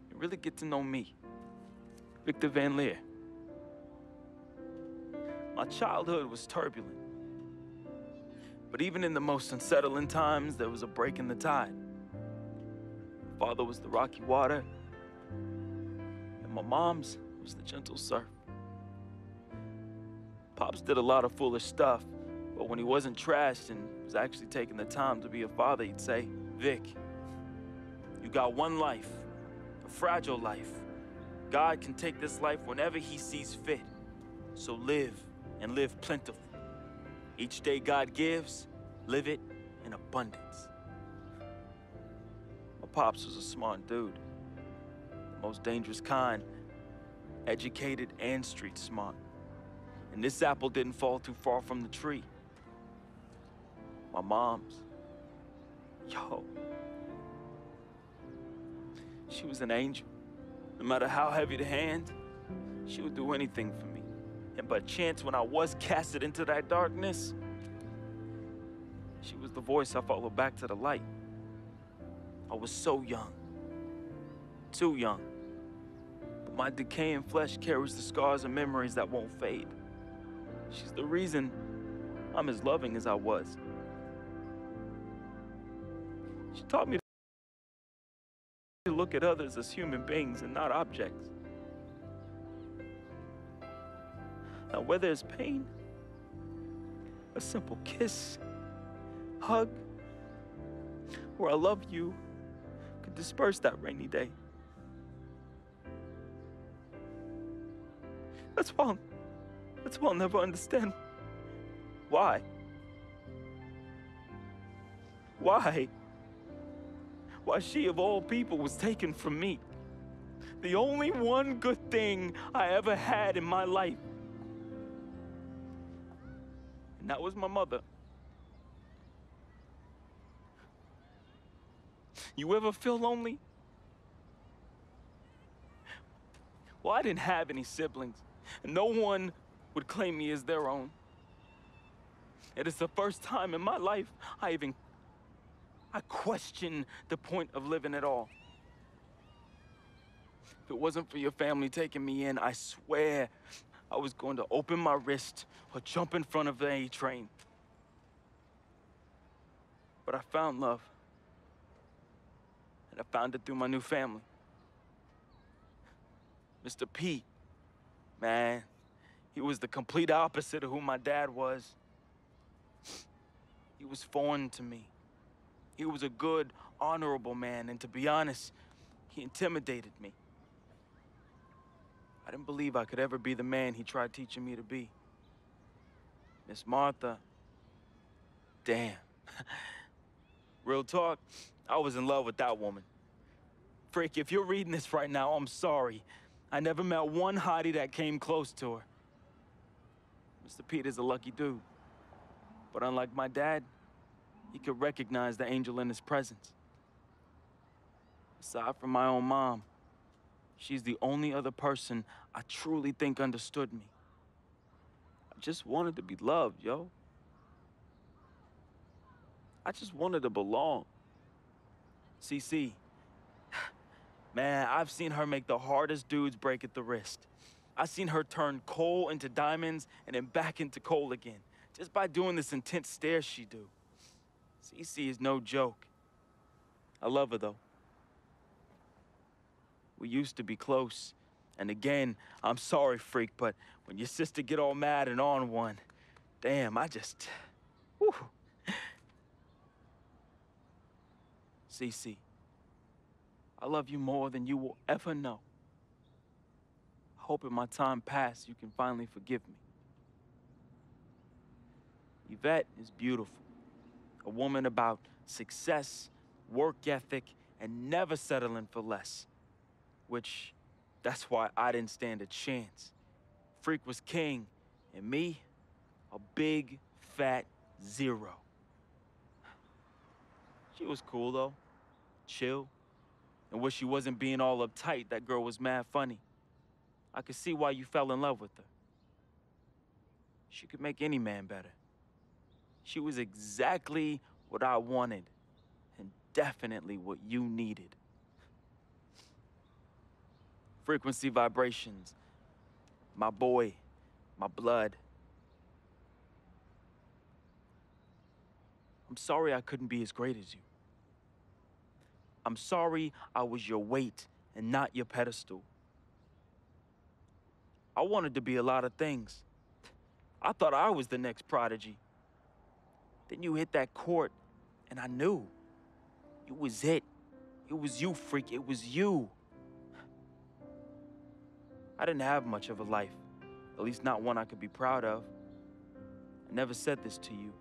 and really get to know me, Victor Van Leer. My childhood was turbulent, but even in the most unsettling times, there was a break in the tide. My father was the rocky water, and my mom's was the gentle surf. Pops did a lot of foolish stuff, but when he wasn't trashed and was actually taking the time to be a father, he'd say, Vic, you got one life, a fragile life. God can take this life whenever he sees fit. So live, and live plentiful. Each day God gives, live it in abundance. My pops was a smart dude, the most dangerous kind, educated and street smart. And this apple didn't fall too far from the tree. My mom's, yo, she was an angel. No matter how heavy the hand, she would do anything for me. And by chance, when I was casted into that darkness, she was the voice I followed back to the light. I was so young, too young. But my decaying flesh carries the scars and memories that won't fade. She's the reason I'm as loving as I was. She taught me to look at others as human beings and not objects. Now, where there's pain, a simple kiss, hug, or I love you could disperse that rainy day. That's why I'll never understand why. Why she of all people was taken from me. The only one good thing I ever had in my life. And that was my mother. You ever feel lonely? Well, I didn't have any siblings, and no one would claim me as their own. It is the first time in my life I question the point of living at all. If it wasn't for your family taking me in, I swear I was going to open my wrist or jump in front of the A train. But I found love. And I found it through my new family. Mr. Pete, man, he was the complete opposite of who my dad was. He was foreign to me. He was a good, honorable man, and to be honest, he intimidated me. I didn't believe I could ever be the man he tried teaching me to be. Miss Martha, damn. Real talk, I was in love with that woman. Frick, if you're reading this right now, I'm sorry. I never met one hottie that came close to her. Mr. Pete is a lucky dude. But unlike my dad, he could recognize the angel in his presence. Aside from my own mom, she's the only other person I truly think understood me. I just wanted to be loved, yo. I just wanted to belong. CC, man, I've seen her make the hardest dudes break at the wrist. I've seen her turn coal into diamonds and then back into coal again, just by doing this intense stare she do. CC is no joke. I love her, though. We used to be close. And again, I'm sorry, freak, but when your sister get all mad and on one, damn, I just, whew. CC, I love you more than you will ever know. I hope in my time past you can finally forgive me. Yvette is beautiful. A woman about success, work ethic, and never settling for less. Which, that's why I didn't stand a chance. Freak was king, and me, a big, fat zero. She was cool, though. Chill. And when she wasn't being all uptight, that girl was mad funny. I could see why you fell in love with her. She could make any man better. She was exactly what I wanted, and definitely what you needed. Frequency Vibrations, my boy, my blood. I'm sorry I couldn't be as great as you. I'm sorry I was your weight and not your pedestal. I wanted to be a lot of things. I thought I was the next prodigy. Then you hit that court, and I knew. It was it. It was you, freak. It was you. I didn't have much of a life, at least not one I could be proud of. I never said this to you,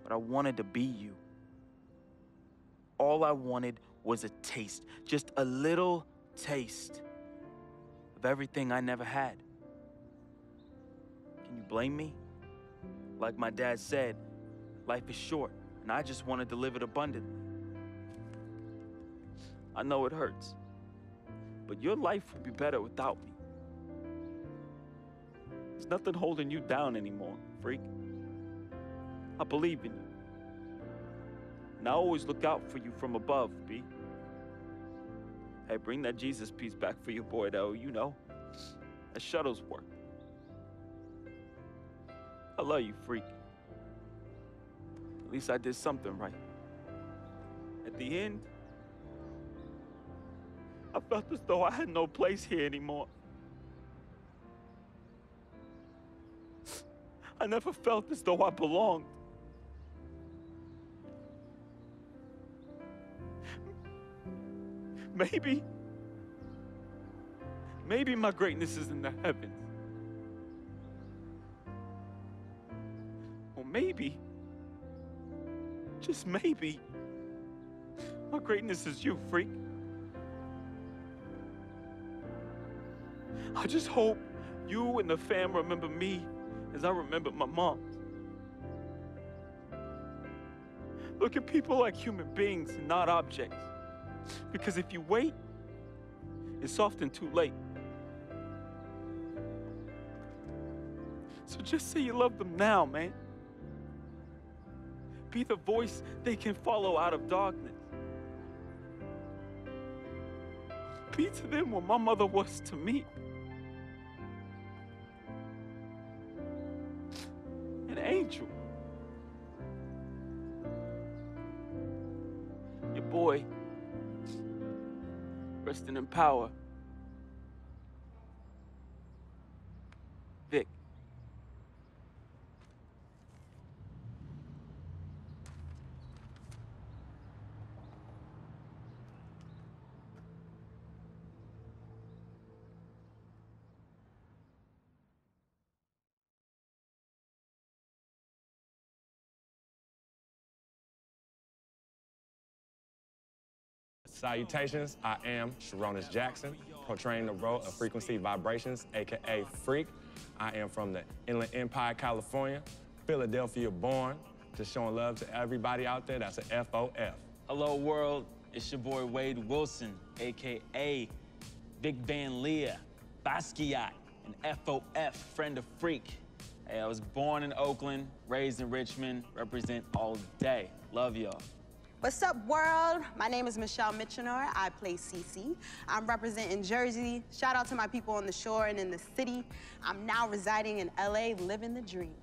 but I wanted to be you. All I wanted was a taste, just a little taste of everything I never had. Can you blame me? Like my dad said, life is short, and I just wanted to live it abundantly. I know it hurts, but your life would be better without me. There's nothing holding you down anymore, freak. I believe in you. And I always look out for you from above, B. Hey, bring that Jesus piece back for your boy, though, you know. That Shuttlesworth. I love you, freak. At least I did something right. At the end, I felt as though I had no place here anymore. I never felt as though I belonged. Maybe my greatness is in the heavens. Or maybe, just maybe, my greatness is you, freak. I just hope you and the fam remember me as I remembered my mom. Look at people like human beings and not objects. Because if you wait, it's often too late. So just say you love them now, man. Be the voice they can follow out of darkness. Be to them what my mother was to me. An angel. Your boy, resting in power, Vic. Salutations, I am Sharonis Jackson, portraying the role of Frequency Vibrations, AKA Freak. I am from the Inland Empire, California, Philadelphia born, just showing love to everybody out there. That's an FOF. Hello world, it's your boy Wade Wilson, AKA Vic Van Leer, Basquiat, and FOF, friend of Freak. Hey, I was born in Oakland, raised in Richmond, represent all day. Love y'all. What's up, world? My name is Michelle Mitchenor. I play Cece. I'm representing Jersey. Shout out to my people on the shore and in the city. I'm now residing in LA, living the dream.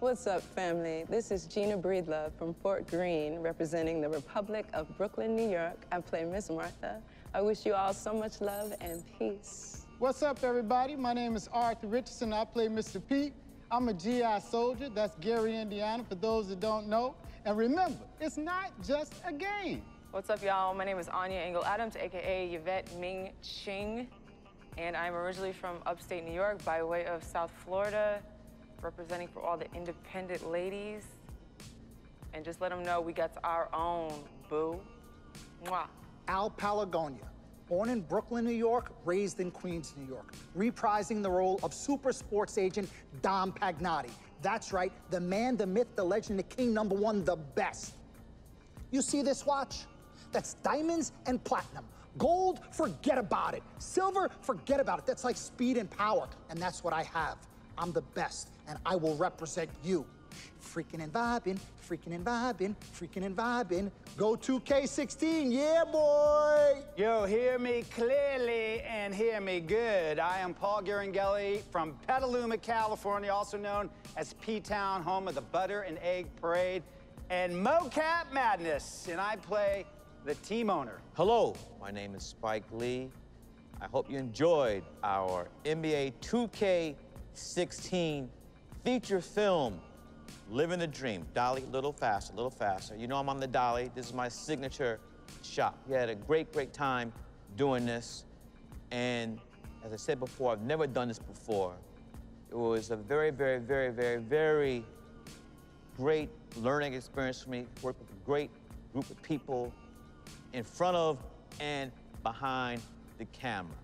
What's up, family? This is Gina Breedlove from Fort Greene, representing the Republic of Brooklyn, New York. I play Miss Martha. I wish you all so much love and peace. What's up, everybody? My name is Arthur Richardson. I play Mr. Pete. I'm a GI soldier. That's Gary, Indiana, for those that don't know. And remember, it's not just a game. What's up, y'all? My name is Anya Engel Adams, AKA Yvette Ming Ching. And I'm originally from upstate New York by way of South Florida, representing for all the independent ladies. And just let them know we got our own, boo. Mwah. Al Palagonia, born in Brooklyn, New York, raised in Queens, New York, reprising the role of super sports agent Dom Pagnotti. That's right, the man, the myth, the legend, the king, #1, the best. You see this watch? That's diamonds and platinum. Gold, forget about it. Silver, forget about it. That's like speed and power, and that's what I have. I'm the best, and I will represent you. Freaking and vibing, freaking and vibing, freaking and vibing. Go 2K16, yeah, boy! Yo, hear me clearly and hear me good. I am Paul Garanghelli from Petaluma, California, also known as P-Town, home of the Butter and Egg Parade and Mocap Madness, and I play the team owner. Hello, my name is Spike Lee. I hope you enjoyed our NBA 2K16 feature film, Living the Dream. Dolly, a little faster, a little faster. You know I'm on the dolly. This is my signature shot. We had a great, great time doing this. And as I said before, I've never done this before. It was a very, very, very, very, very great learning experience for me. Worked with a great group of people in front of and behind the camera.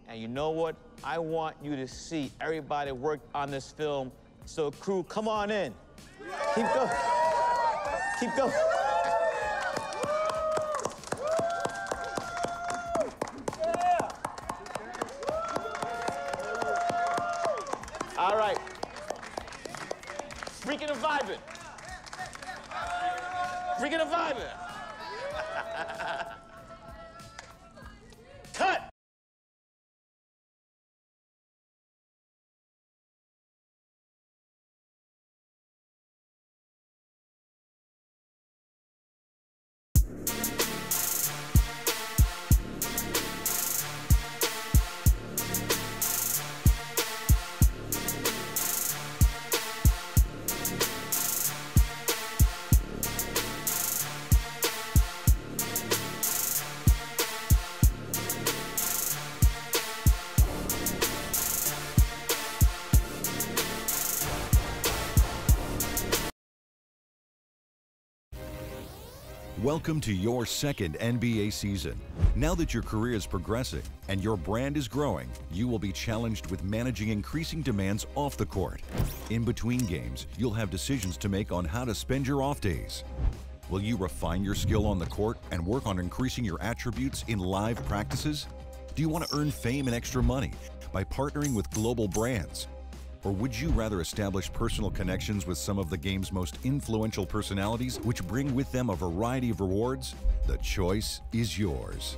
And you know what? I want you to see everybody worked on this film. So crew, come on in. Keep going. Keep going. All right. Freaking and vibing. Freaking and vibing. Cut. Welcome to your second NBA season. Now that your career is progressing and your brand is growing, you will be challenged with managing increasing demands off the court. In between games, you'll have decisions to make on how to spend your off days. Will you refine your skill on the court and work on increasing your attributes in live practices? Do you want to earn fame and extra money by partnering with global brands? Or would you rather establish personal connections with some of the game's most influential personalities, which bring with them a variety of rewards? The choice is yours.